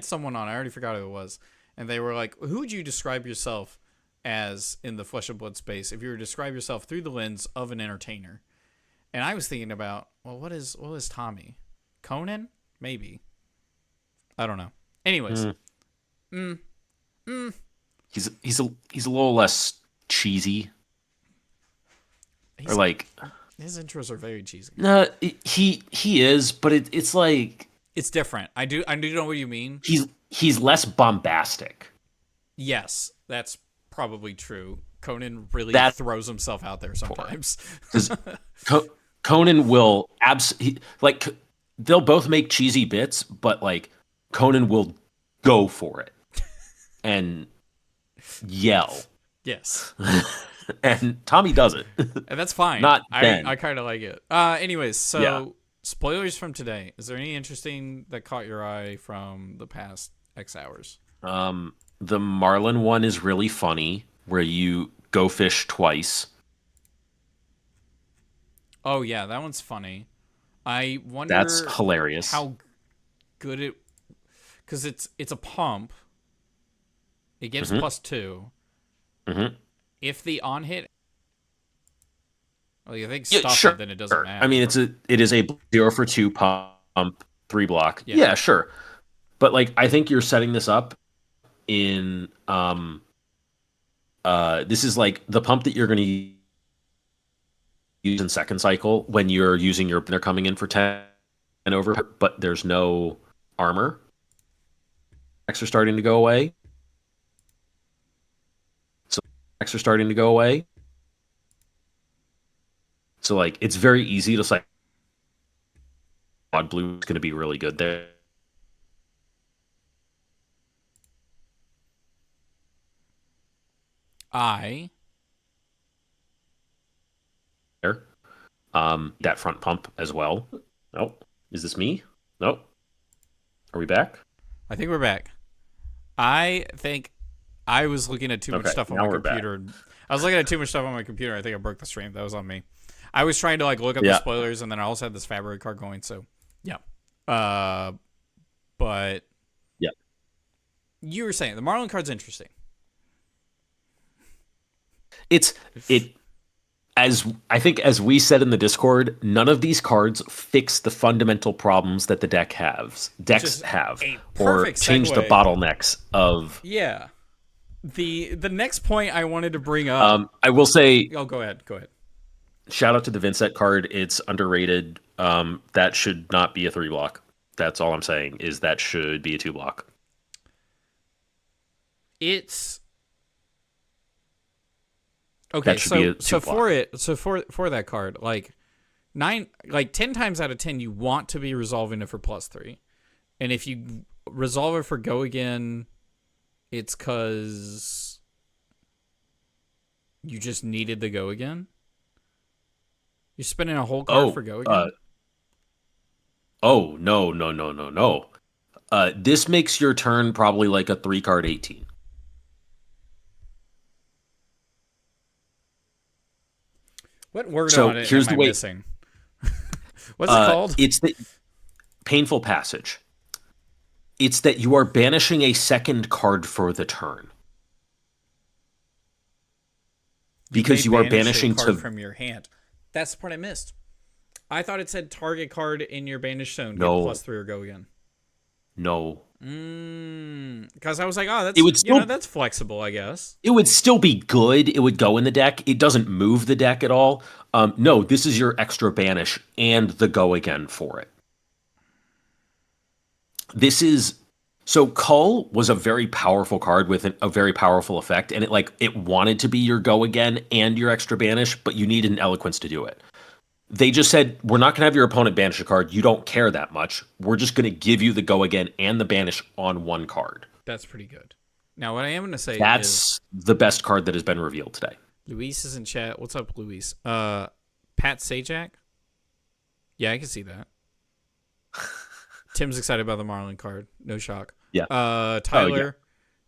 someone on. I already forgot who it was, and they were like, "Who would you describe yourself as in the Flesh and Blood space if you were to describe yourself through the lens of an entertainer. And I was thinking about, well, what is Tommy? Conan? Maybe. I don't know. Anyways. He's a little less cheesy. Or like his intros are very cheesy. No, he is, but it's like it's different. I do know what you mean. He's less bombastic. Yes, that's probably true. Conan really throws himself out there sometimes. Conan will they'll both make cheesy bits, but like Conan will go for it and yell. Yes. And Tommy does it. And that's fine. Not Ben. I kind of like it. Anyways, so spoilers from today. Is there any interesting that caught your eye from the past X hours? The Marlin one is really funny, where you go fish twice. Oh yeah, that one's funny. I wonder that's hilarious. How good it, because it's a pump. It gives +2. Mm-hmm. If the on hit, well, you think stuff it, then it doesn't matter. I mean, it is a 0 for 2 pump 3 block. Yeah, sure. But like, I think you're setting this up in this is like the pump that you're going to use in second cycle when you're using they're coming in for 10 and over, but there's no armor. Are starting to go away. So are starting to go away. So like, it's very easy to say odd blue is going to be really good there. That front pump as well. Nope. Is this me? Nope. Are we back? I think we're back. I think I was looking at too much stuff on my computer. I was looking at too much stuff on my computer. I think I broke the stream. That was on me. I was trying to like look up the spoilers, and then I also had this fabric card going. So, yeah. But yeah, you were saying the Marlin card's interesting. As we said in the Discord, none of these cards fix the fundamental problems that the decks have, or change the bottlenecks of. Yeah, the next point I wanted to bring up. I will say. Oh, go ahead. Shout out to the Vincent card. It's underrated. That should not be a 3 block. That's all I'm saying. Is that should be a 2 block. It's. Okay, so for that card, like 10 times out of 10, you want to be resolving it for +3, and if you resolve it for go again, it's because you just needed the go again. You're spending a whole card for go again. No. This makes your turn probably like a 3-card 18. What word on it am I missing? What's it called? It's the Painful Passage. It's that you are banishing a second card for the turn. Because you are banishing a card from your hand. That's the part I missed. I thought it said target card in your banished zone. No. Get +3 or go again. No. Because I was like, oh, that's flexible, I guess. It would still be good. It would go in the deck. It doesn't move the deck at all. No, this is your extra banish and the go again for it. So Cull was a very powerful card with a very powerful effect, and it wanted to be your go again and your extra banish, but you needed an eloquence to do it. They just said, we're not going to have your opponent banish a card. You don't care that much. We're just going to give you the go again and the banish on one card. That's pretty good. Now, what I am going to say is the best card that has been revealed today. Luis is in chat. What's up, Luis? Pat Sajak? Yeah, I can see that. Tim's excited about the Marlin card. No shock. Yeah. Tyler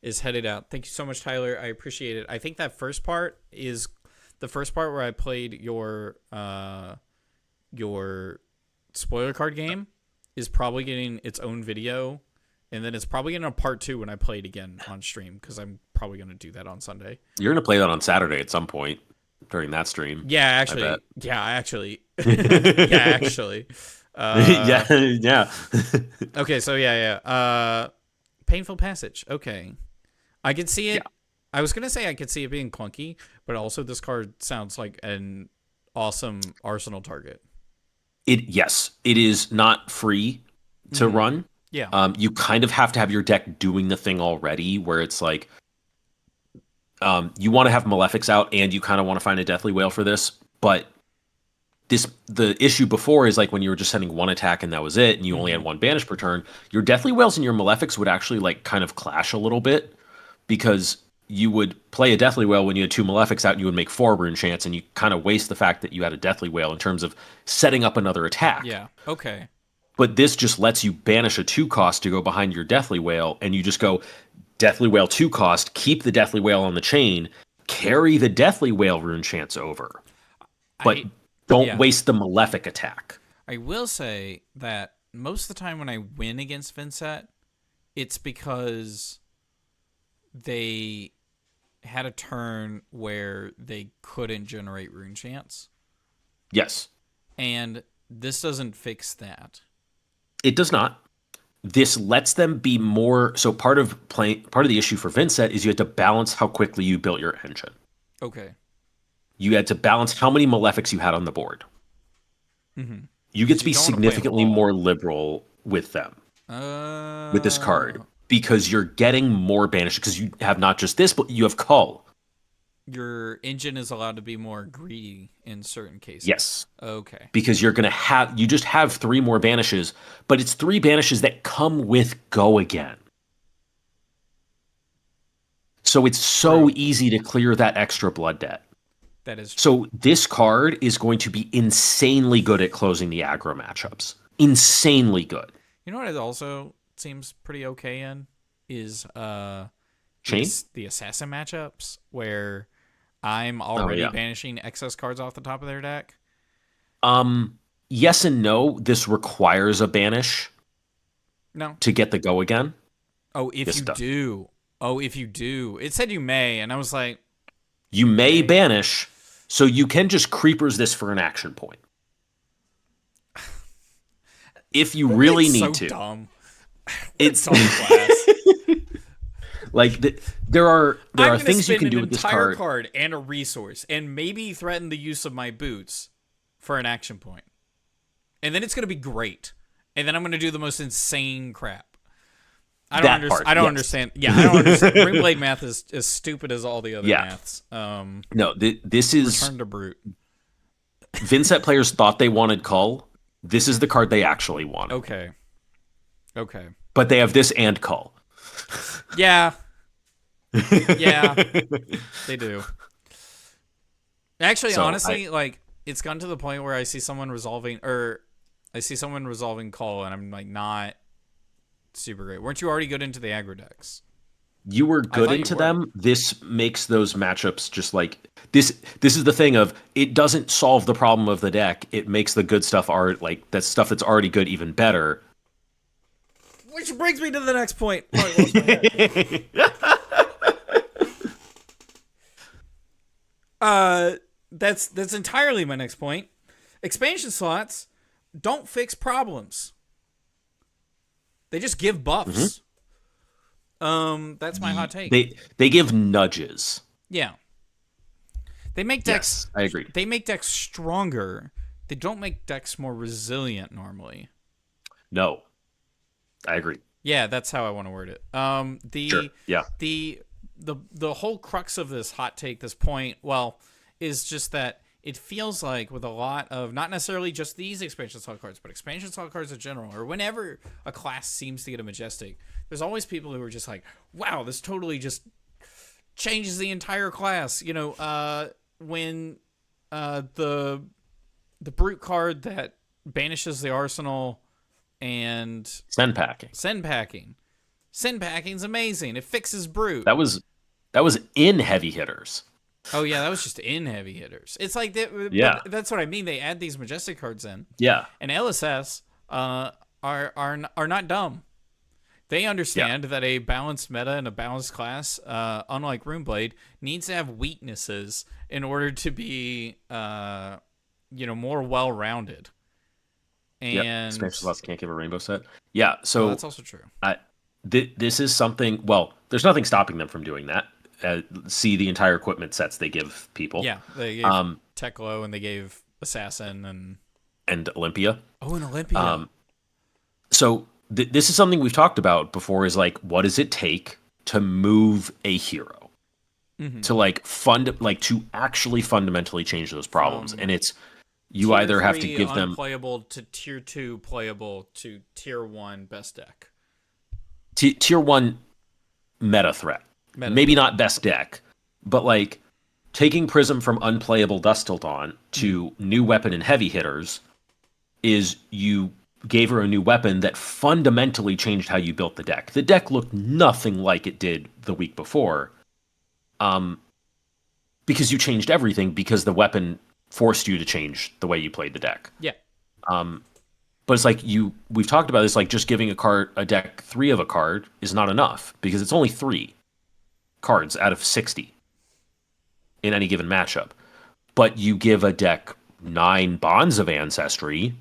is headed out. Thank you so much, Tyler. I appreciate it. I think that first part is the first part where I played your spoiler card game is probably getting its own video And then it's probably in a part 2 when I play it again on stream, because I'm probably going to do that on Sunday. You're going to play that on Saturday at some point during that stream. Yeah, actually. I bet. Yeah, actually. Yeah, actually. Yeah. Okay, so yeah. Painful Passage. Okay. I could see it. Yeah. I was going to say I could see it being clunky, but also this card sounds like an awesome arsenal target. Yes, it is not free to run. Yeah. You kind of have to have your deck doing the thing already, where it's like, you want to have Malefics out and you kind of want to find a Deathly Whale for this, but the issue before is like when you were just sending 1 attack and that was it, and you only had 1 banish per turn, your Deathly Whales and your Malefics would actually like kind of clash a little bit, because you would play a Deathly Whale when you had 2 Malefics out and you would make 4 Rune Chance, and you kind of waste the fact that you had a Deathly Whale in terms of setting up another attack. Yeah, okay. But this just lets you banish a 2 cost to go behind your Deathly Whale, and you just go Deathly Whale 2 cost, keep the Deathly Whale on the chain, carry the Deathly Whale Rune Chance over. But don't waste the Malefic attack. I will say that most of the time when I win against Vincent, it's because they had a turn where they couldn't generate Rune Chance. Yes. And this doesn't fix that. It does not. This lets them be more. So part of the issue for Vincent is you had to balance how quickly you built your engine. Okay. You had to balance how many Malefics you had on the board. Mm-hmm. You get to be significantly more liberal with them with this card, because you're getting more banished, because you have not just this, but you have Cull. Your engine is allowed to be more greedy in certain cases. Yes. Okay. Because you just have 3 more banishes, but it's 3 banishes that come with Go Again. So it's so easy to clear that extra blood debt. That is true. So this card is going to be insanely good at closing the aggro matchups. Insanely good. You know what it also seems pretty okay in is Chain? The assassin matchups, where I'm already banishing excess cards off the top of their deck. Yes and no. This requires a banish. No. To get the Go Again. Oh, if you do. It said you may, and I was like, you may banish, so you can just Creepers this for an action point. If you really need to. Dumb. It's dumb class. Like there are things you can do with this card. I'm going to spend an entire card and a resource, and maybe threaten the use of my boots for an action point, and then it's going to be great. And then I'm going to do the most insane crap. I don't understand. Yeah, I don't understand. Ringblade math is as stupid as all the other maths. No, this is Return to Brute. Vincent players thought they wanted Cull. This is the card they actually wanted. Okay. But they have this and Cull. Yeah. Yeah. They do. Actually, honestly, like, it's gotten to the point where I see someone resolving Cull, and I'm like, not super great. Weren't you already good into the aggro decks? You were good into them. This makes those matchups just like this. This is the thing of, it doesn't solve the problem of the deck. It makes the good stuff like that stuff that's already good even better. Which brings me to the next point. That's entirely my next point. Expansion slots don't fix problems. They just give buffs. That's my hot take. They give nudges. Yeah. They make decks. Yes, I agree. They make decks stronger. They don't make decks more resilient normally. No, I agree. Yeah, that's how I want to word it. Sure. Yeah. The whole crux of this hot take, this point, is just that it feels like with a lot of, not necessarily just these expansion slot cards, but expansion slot cards in general, or whenever a class seems to get a Majestic, there's always people who are just like, wow, this totally just changes the entire class. You know, when the Brute card that banishes the Arsenal and Send packing. Send packing's amazing. It fixes Brute. That was in heavy hitters. Oh yeah, that was just in heavy hitters. It's like that's what I mean. They add these Majestic cards in. Yeah. And LSS are not dumb. They understand that a balanced meta and a balanced class, unlike Runeblade, needs to have weaknesses in order to be, more well-rounded. And expansion slots can't give a rainbow set. Yeah, so that's also true. This is something. Well, there's nothing stopping them from doing that. See the entire equipment sets they give people. Yeah, they gave Teklo and they gave Assassin and Olympia. Oh, and Olympia. So this is something we've talked about before. Is like, what does it take to move a hero to to actually fundamentally change those problems? And it's you either have to give them unplayable to tier 2 playable to tier 1 best deck. Tier 1 meta threat. Maybe not best deck, but like taking Prism from unplayable Dust Till Dawn to new weapon and heavy hitters is you gave her a new weapon that fundamentally changed how you built the deck. The deck looked nothing like it did the week before, because you changed everything because the weapon forced you to change the way you played the deck. Yeah. But it's like we've talked about this, like just giving a deck 3 of a card is not enough because it's only 3 cards out of 60 in any given matchup. But you give a deck 9 Bonds of Ancestry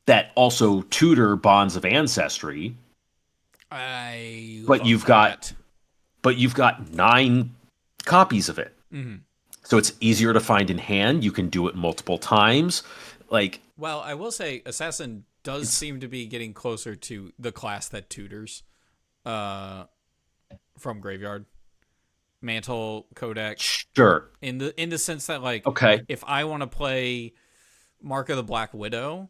that also tutor Bonds of Ancestry. But you've got 9 copies of it. Mm-hmm. So it's easier to find in hand. You can do it multiple times. Well, I will say Assassin does seem to be getting closer to the class that tutors from Graveyard. Mantle, Codex. Sure. In the sense that, like, okay, if I want to play Mark of the Black Widow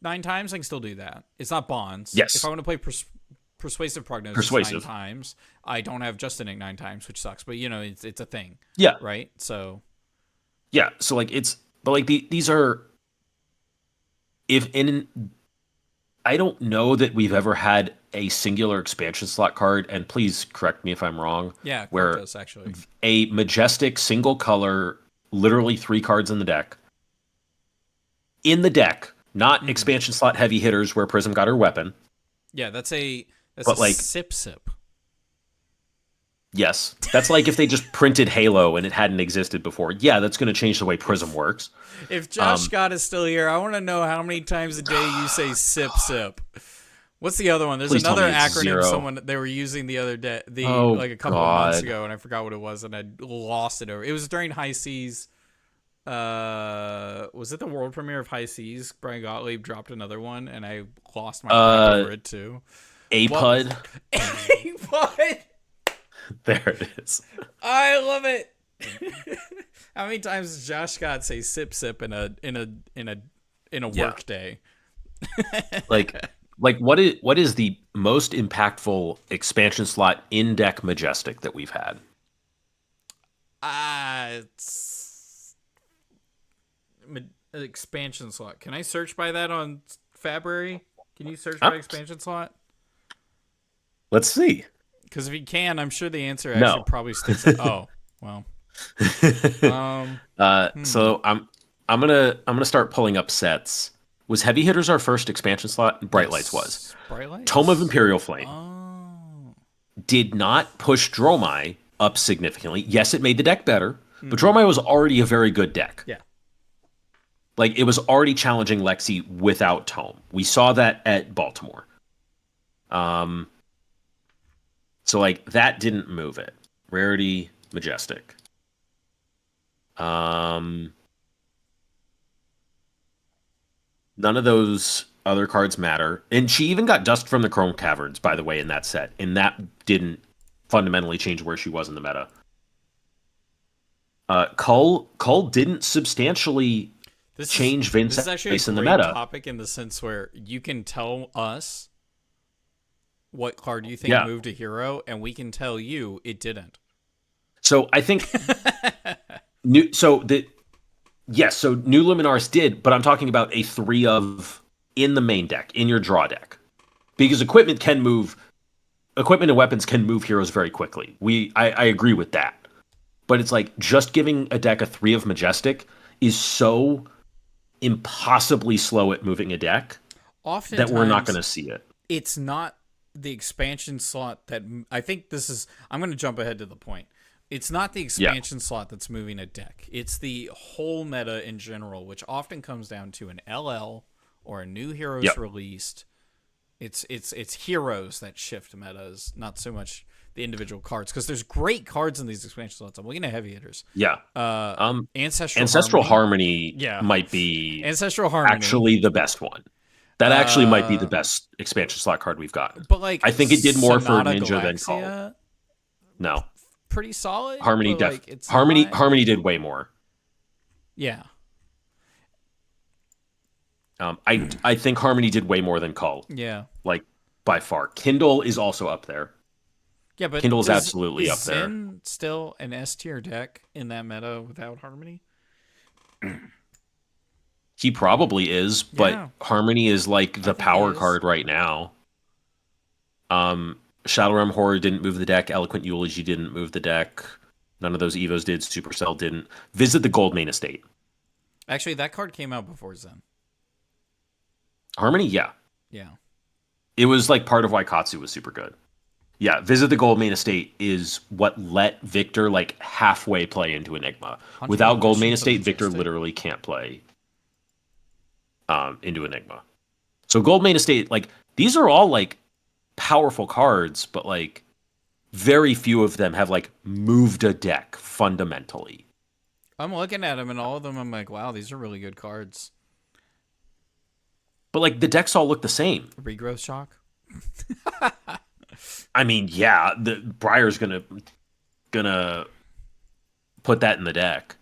9 times, I can still do that. It's not Bonds. Yes. If I want to play Persuasive Prognosis 9 times, I don't have Justin 9 times, which sucks. But, it's a thing. Yeah. Right? So. Yeah. So, like, these are. I don't know that we've ever had a singular expansion slot card, and please correct me if I'm wrong. Yeah, where does, actually. A majestic single color, literally 3 cards in the deck. Not expansion slot heavy hitters where Prism got her weapon. Yeah, that's a sip. Yes, that's like if they just printed Halo and it hadn't existed before. Yeah, that's going to change the way Prism works. If Josh Scott is still here, I want to know how many times a day you say sip. What's the other one? There's another acronym they were using the other day, a couple of months ago, and I forgot what it was, and I lost it over. It was during High Seas. Was it the world premiere of High Seas? Brian Gottlieb dropped another one, and I lost my mind over it too. A-Pud. A-Pud. There it is. I love it. How many times does Josh Scott say sip in a work day? like what is the most impactful expansion slot in deck Majestic that we've had? It's expansion slot. Can I search by that on Fabry? Can you search by expansion slot? Let's see. Because if you can, I'm sure the answer actually probably sticks. Oh, well. So I'm gonna start pulling up sets. Was Heavy Hitters our first expansion slot? Bright Lights was. Bright Lights? Tome of Imperial Flame. Oh. Did not push Dromai up significantly. Yes, it made the deck better, but Dromai was already a very good deck. Yeah. Like, it was already challenging Lexi without Tome. We saw that at Baltimore. So, like, that didn't move it. Rarity, Majestic. None of those other cards matter. And she even got Dust from the Chrome Caverns, by the way, in that set. And that didn't fundamentally change where she was in the meta. Cull didn't substantially change Vince This is actually a in the great meta. topic in the sense where you can tell us what card you think moved a hero, and we can tell you it didn't. So I think so New Luminaris did, but I'm talking about a 3 of in the main deck, in your draw deck. Because equipment and weapons can move heroes very quickly. I agree with that. But it's like just giving a deck a 3 of Majestic is so impossibly slow at moving a deck oftentimes that we're not going to see it. It's not the expansion slot that I think this is. I'm going to jump ahead to the point. It's not the expansion slot that's moving a deck. It's the whole meta in general, which often comes down to an LL or a new heroes released. It's heroes that shift metas, not so much the individual cards, because there's great cards in these expansion slots. I'm looking at heavy hitters. Yeah. Ancestral Harmony might be Ancestral Harmony actually the best one. That actually might be the best expansion slot card we've got. But like, I think it did more for Sonata Ninja than Galaxia, Call. No. Pretty solid. Harmony Harmony Harmony did way more. Yeah. I think Harmony did way more than Call. Yeah. Like by far. Kindle is also up there. Yeah, but Kindle's absolutely up there. Zen still an S tier deck in that meta without Harmony? He probably is, but Harmony is like the power card right now. Shadowrealm Horror didn't move the deck. Eloquent Eulogy didn't move the deck. None of those Evos did. Supercell didn't. Visit the Gold Main Estate. Actually, that card came out before Zen. Harmony, yeah. Yeah. It was like part of why Katsu was super good. Yeah, Visit the Gold Main Estate is what let Victor like halfway play into Enigma. Without Gold Main Estate, Victor literally can't play into Enigma. So Gold Main Estate, like, these are all like powerful cards, but like very few of them have like moved a deck fundamentally. I'm looking at them and all of them I'm like, wow, these are really good cards. But like the decks all look the same. Regrowth Shock. I mean, yeah, the Briar's gonna put that in the deck.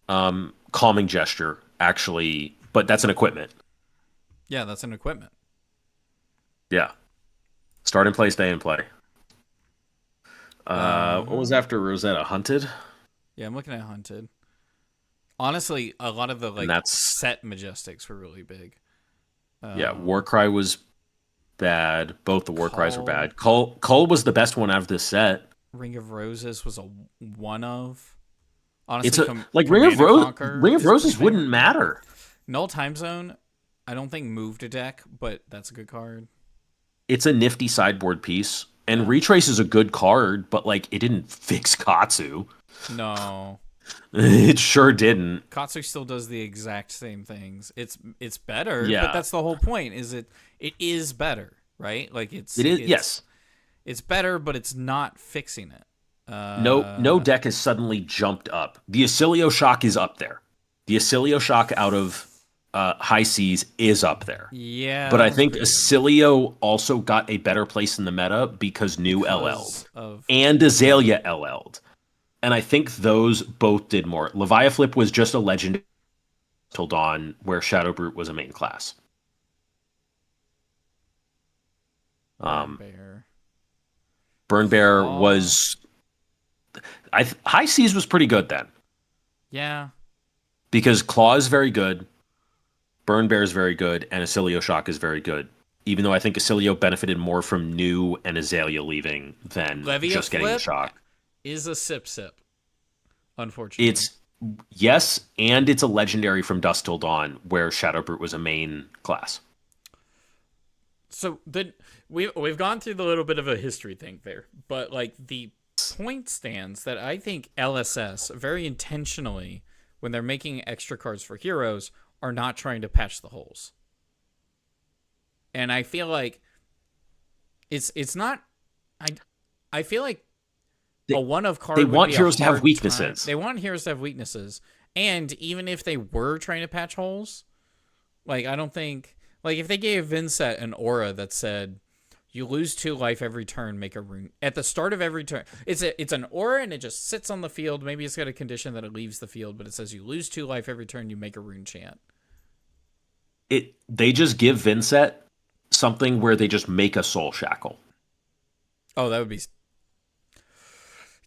Calming Gesture, actually, but that's an equipment. Yeah, that's an equipment. Yeah. Start and play, stay and play. What was after Rosetta? Hunted? Yeah, I'm looking at Hunted. Honestly, a lot of the like set Majestics were really big. Yeah, Warcry was bad. Both the Warcries were bad. Cull was the best one out of this set. Ring of Roses was a one of. Honestly, it's Ring of Roses wouldn't matter. Null Time Zone, I don't think moved a deck, but that's a good card. It's a nifty sideboard piece, and Retrace is a good card, but like it didn't fix Katsu. No. It sure didn't. Katsu still does the exact same things. It's better, but that's the whole point. It is better, right? Like yes. It's better, but it's not fixing it. No deck has suddenly jumped up. The Acilio Shock is up there. The Acilio Shock out of High Seas is up there. Yeah. But I think Acilio also got a better place in the meta because LL'd. And Azalea LL'd. And I think those both did more. Leviaflip was just a legend till Dawn, where Shadow Brute was a main class. Burn Bear was... High Seas was pretty good then. Yeah. Because Claw is very good, Burn Bear is very good, and Acilio Shock is very good. Even though I think Acilio benefited more from New and Azalea leaving than just getting the Shock. Is a sip, unfortunately. Yes, and it's a legendary from Dusk Till Dawn, where Shadow Brute was a main class. So we've gone through the little bit of a history thing there, but like the point stands that I think LSS very intentionally, when they're making extra cards for heroes, are not trying to patch the holes. And I feel like it's not. I feel like a one of card. They want heroes to have weaknesses. They want heroes to have weaknesses, and even if they were trying to patch holes, like I don't think, like if they gave Vincent an aura that said, you lose 2 life every turn, make a rune at the start of every turn. It's an aura and it just sits on the field. Maybe it's got a condition that it leaves the field, but it says you lose 2 life every turn, you make a rune chant. They just give Vincent something where they just make a soul shackle. Oh, that would be...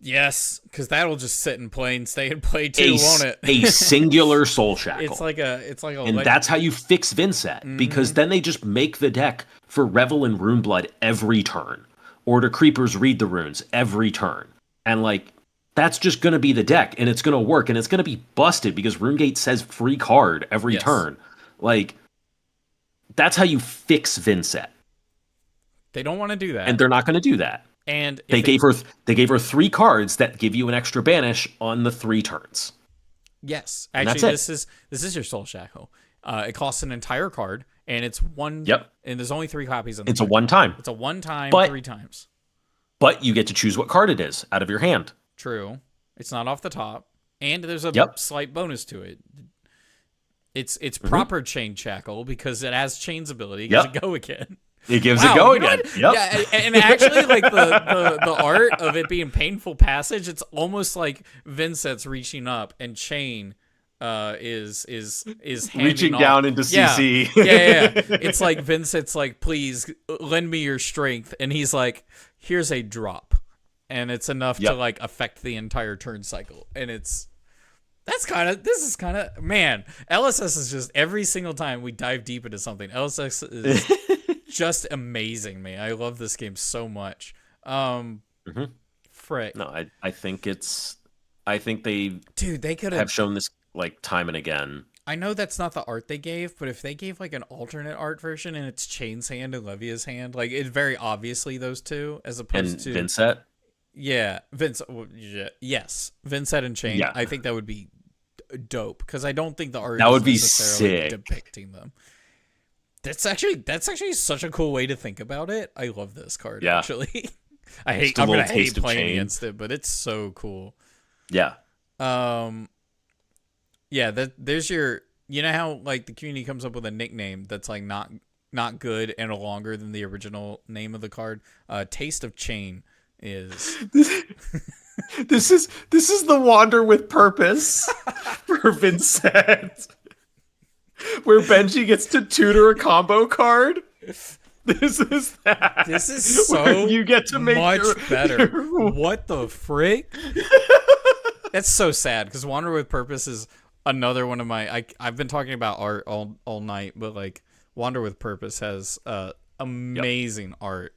Yes, because that'll just sit and play and stay and play too, won't it? A singular soul shackle. It's like a and that's how you fix Vincent, because then they just make the deck for Revel and Runeblood every turn, or to Creepers Read the Runes every turn. And like, that's just going to be the deck, and it's going to work, and it's going to be busted because RuneGate says free card every turn. Like, That's how you fix Vincent. They don't want to do that. And they're not going to do that. And they gave her 3 cards that give you an extra banish on the 3 turns. Yes. Actually, this is your Soul Shackle. It costs an entire card, and it's one. Yep. And there's only 3 copies of it. It's a one-time. It's a one-time, 3 times. But you get to choose what card it is out of your hand. True. It's not off the top. And there's a slight bonus to it. It's proper Chain Shackle because it has Chain's ability. It gives a go again. It gives it go again. Yep. Yeah, and actually, like the art of it being painful passage, it's almost like Vincent's reaching up and Chain is reaching down into CC. Yeah. It's like Vincent's like, please lend me your strength, and he's like, here's a drop, and it's enough to like affect the entire turn cycle, and this is kind of man. LSS is just every single time we dive deep into something, LSS is just amazing, man. I love this game so much. Frick. No, I think they could have shown this like time and again. I know that's not the art they gave, but if they gave like an alternate art version and it's Chain's hand and Levia's hand, like it's very obviously those two as opposed to Vincent. Yeah, yes, Vincent and Chain. Yeah. I think that would be dope because I don't think the art that is would be necessarily sick. depicting them. That's actually such a cool way to think about it. I love this card. Yeah. Actually, I'm gonna hate playing against it, but it's so cool. Yeah. Yeah. There's your. You know how like the community comes up with a nickname that's like not good and longer than the original name of the card. Taste of Chain is. This is the Wander with Purpose for Vincent. Where Benji gets to tutor a combo card. This is that. This is so you get to make much better. What the frick? That's so sad because Wander with Purpose is another one of my. I've been talking about art all night, but like Wander with Purpose has amazing art.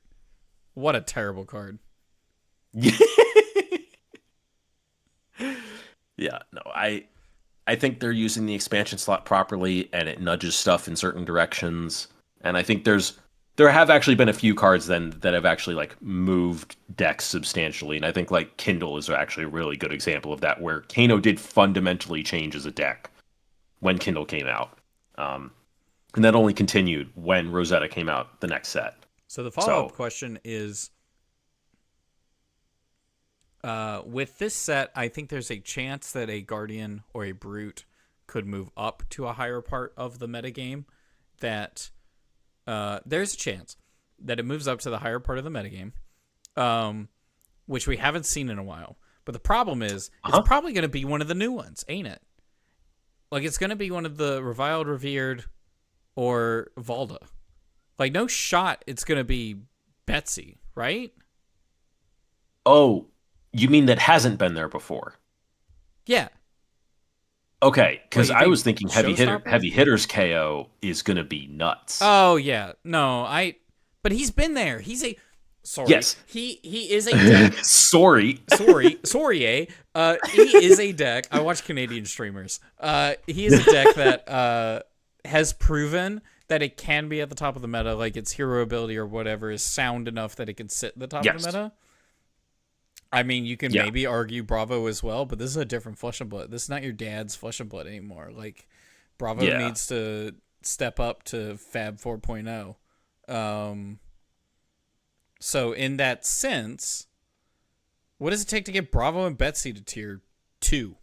What a terrible card. Yeah, no, I think they're using the expansion slot properly, and it nudges stuff in certain directions. And I think there have actually been a few cards then that have actually like moved decks substantially. And I think like Kindle is actually a really good example of that, where Kano did fundamentally change as a deck when Kindle came out. And that only continued when Rosetta came out the next set. So the follow-up question is, with this set, I think there's a chance that a Guardian or a Brute could move up to a higher part of the metagame. That there's a chance that it moves up to the higher part of the metagame, which we haven't seen in a while. But the problem is, it's probably going to be one of the new ones, ain't it? Like, it's going to be one of the Reviled, Revered, or Valda. Like, no shot it's going to be Betsy, right? Oh, you mean that hasn't been there before? Yeah. Okay, because I was thinking heavy Showstopper? hitters KO is gonna be nuts. Oh yeah, no, but he's been there. He's a sorry. Yes, he is a deck. sorry, eh? He is a deck. I watch Canadian streamers. He is a deck that has proven that it can be at the top of the meta, like its hero ability or whatever is sound enough that it can sit at the top of the meta. I mean, you can maybe argue Bravo as well, but this is a different Flesh and Blood. This is not your dad's Flesh and Blood anymore. Like, Bravo needs to step up to Fab 4.0. So in that sense, what does it take to get Bravo and Betsy to tier 2?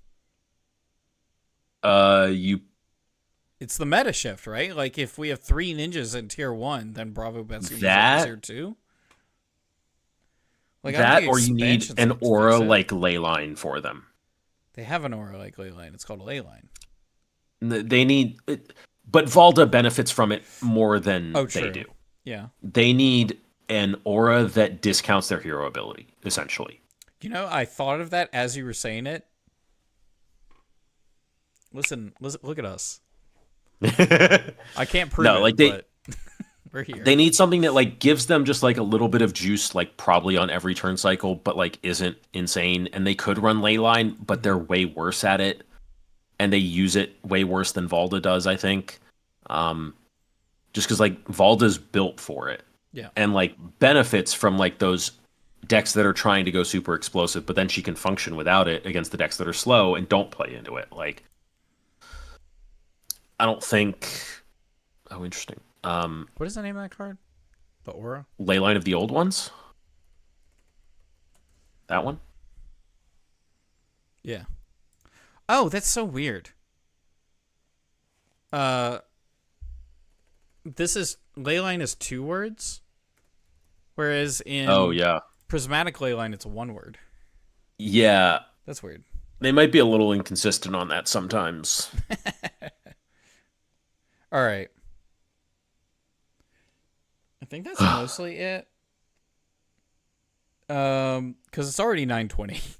It's the meta shift, right? Like, if we have 3 ninjas in tier 1, then Bravo, Betsy moves up to tier 2? Like, that, or you need an aura like Leyline for them. They have an aura like Leyline. It's called a Leyline. They need, but Valda benefits from it more than they do. Yeah. They need an aura that discounts their hero ability, essentially. You know, I thought of that as you were saying it. Listen, look at us. I can't prove it, but we're here. They need something that like gives them just like a little bit of juice, like probably on every turn cycle, but like isn't insane. And they could run Leyline, but they're way worse at it, and they use it way worse than Valda does, I think. just because like Valda's built for it. Yeah. And like benefits from like those decks that are trying to go super explosive, but then she can function without it against the decks that are slow and don't play into it. Like, I don't think. Oh, interesting. What is the name of that card? The Aura? Leyline of the Old Ones? That one? Yeah. Oh, that's so weird. This is Leyline is 2 words, whereas in Prismatic Leyline it's 1 word. Yeah. That's weird. They might be a little inconsistent on that sometimes. All right. I think that's mostly it. Because it's already 9:20.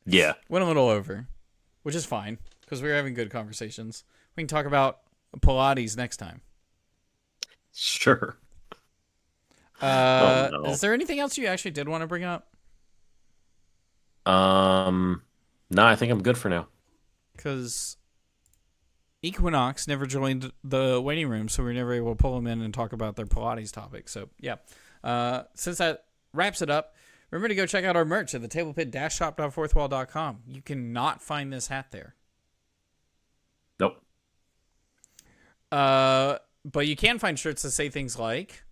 Yeah. Went a little over, which is fine because we were having good conversations. We can talk about Pilates next time. Sure. No. Is there anything else you actually did want to bring up? No, I think I'm good for now. Because Equinox never joined the waiting room, so we were never able to pull them in and talk about their Pilates topic. So, yeah. Since that wraps it up, remember to go check out our merch at the tablepit-shop.fourthwall.com. You cannot find this hat there. Nope. But you can find shirts that say things like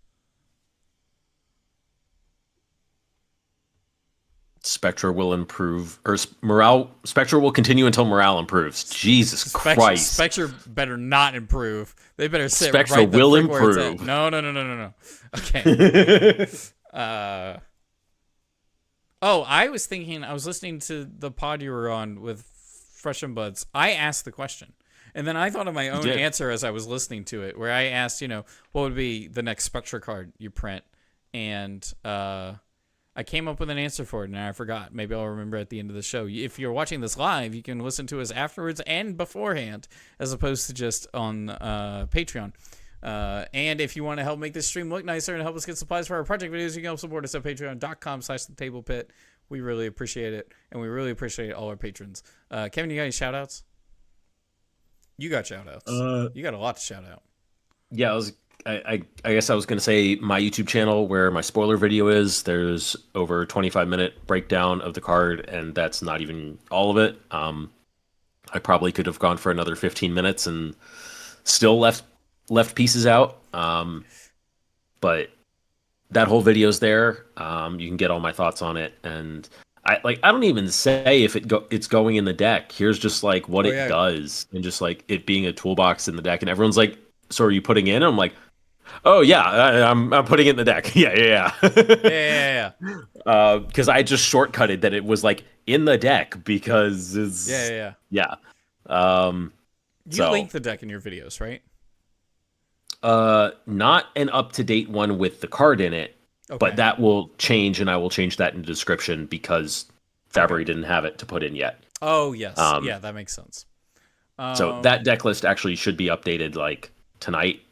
Spectra will improve, or morale. Spectra will continue until morale improves. Jesus Christ! Spectra better not improve. They better sit Spectra right will the frick where it's at. improve. No. Okay. I was thinking. I was listening to the pod you were on with Fresh and Buds. I asked the question, and then I thought of my own answer as I was listening to it, where I asked, what would be the next Spectra card you print, and I came up with an answer for it, and I forgot. Maybe I'll remember at the end of the show. If you're watching this live, you can listen to us afterwards and beforehand, as opposed to just on Patreon. And if you want to help make this stream look nicer and help us get supplies for our project videos, you can help support us at patreon.com/thetablepit. We really appreciate it, and we really appreciate all our patrons. Kevin, you got any shout-outs? You got shout-outs. You got a lot to shout out. Yeah, I guess I was going to say my YouTube channel where my spoiler video is. There's over 25-minute breakdown of the card, and that's not even all of it. I probably could have gone for another 15 minutes and still left pieces out. But that whole video's there. You can get all my thoughts on it, and I don't even say if it's going in the deck. Here's just like what it does, and just like it being a toolbox in the deck, and everyone's like, "So are you putting in?" I'm like, "Oh yeah, I'm putting it in the deck." Yeah. Because I just shortcutted that it was like in the deck because it's yeah. You link the deck in your videos, right? Not an up-to-date one with the card in it, but that will change, and I will change that in the description because Fabry didn't have it to put in yet. Oh yes, yeah, that makes sense. So that deck list actually should be updated like tonight,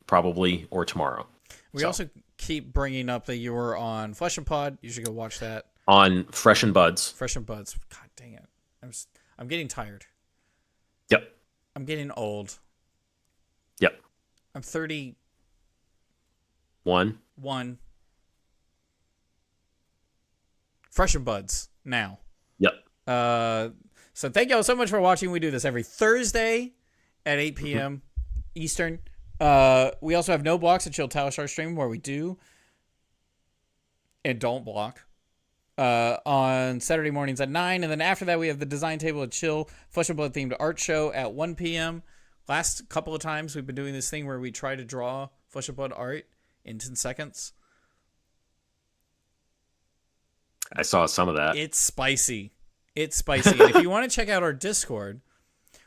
probably, or tomorrow. We also keep bringing up that you were on Flesh and Pod. You should go watch that. On Fresh and Buds. Fresh and Buds. God dang it. I'm getting tired. Yep. I'm getting old. Yep. I'm 31. Fresh and Buds now. Yep. So thank y'all so much for watching. We do this every Thursday at 8 p.m. Eastern. We also have No Blocks at Chill Talishar stream where we do and don't block on Saturday mornings at 9. And then after that, we have the Design Table at Chill Flesh and Blood themed art show at 1 p.m. Last couple of times we've been doing this thing where we try to draw Flesh and Blood art in 10 seconds. I saw some of that. It's spicy. And if you want to check out our Discord,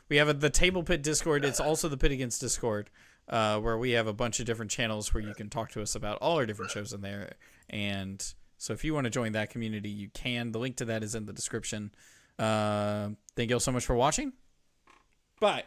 we have the Table Pit Discord. It's also the Pit Against Discord, where we have a bunch of different channels where you can talk to us about all our different shows in there. And so if you want to join that community, you can. The link to that is in the description. Thank you all so much for watching. Bye.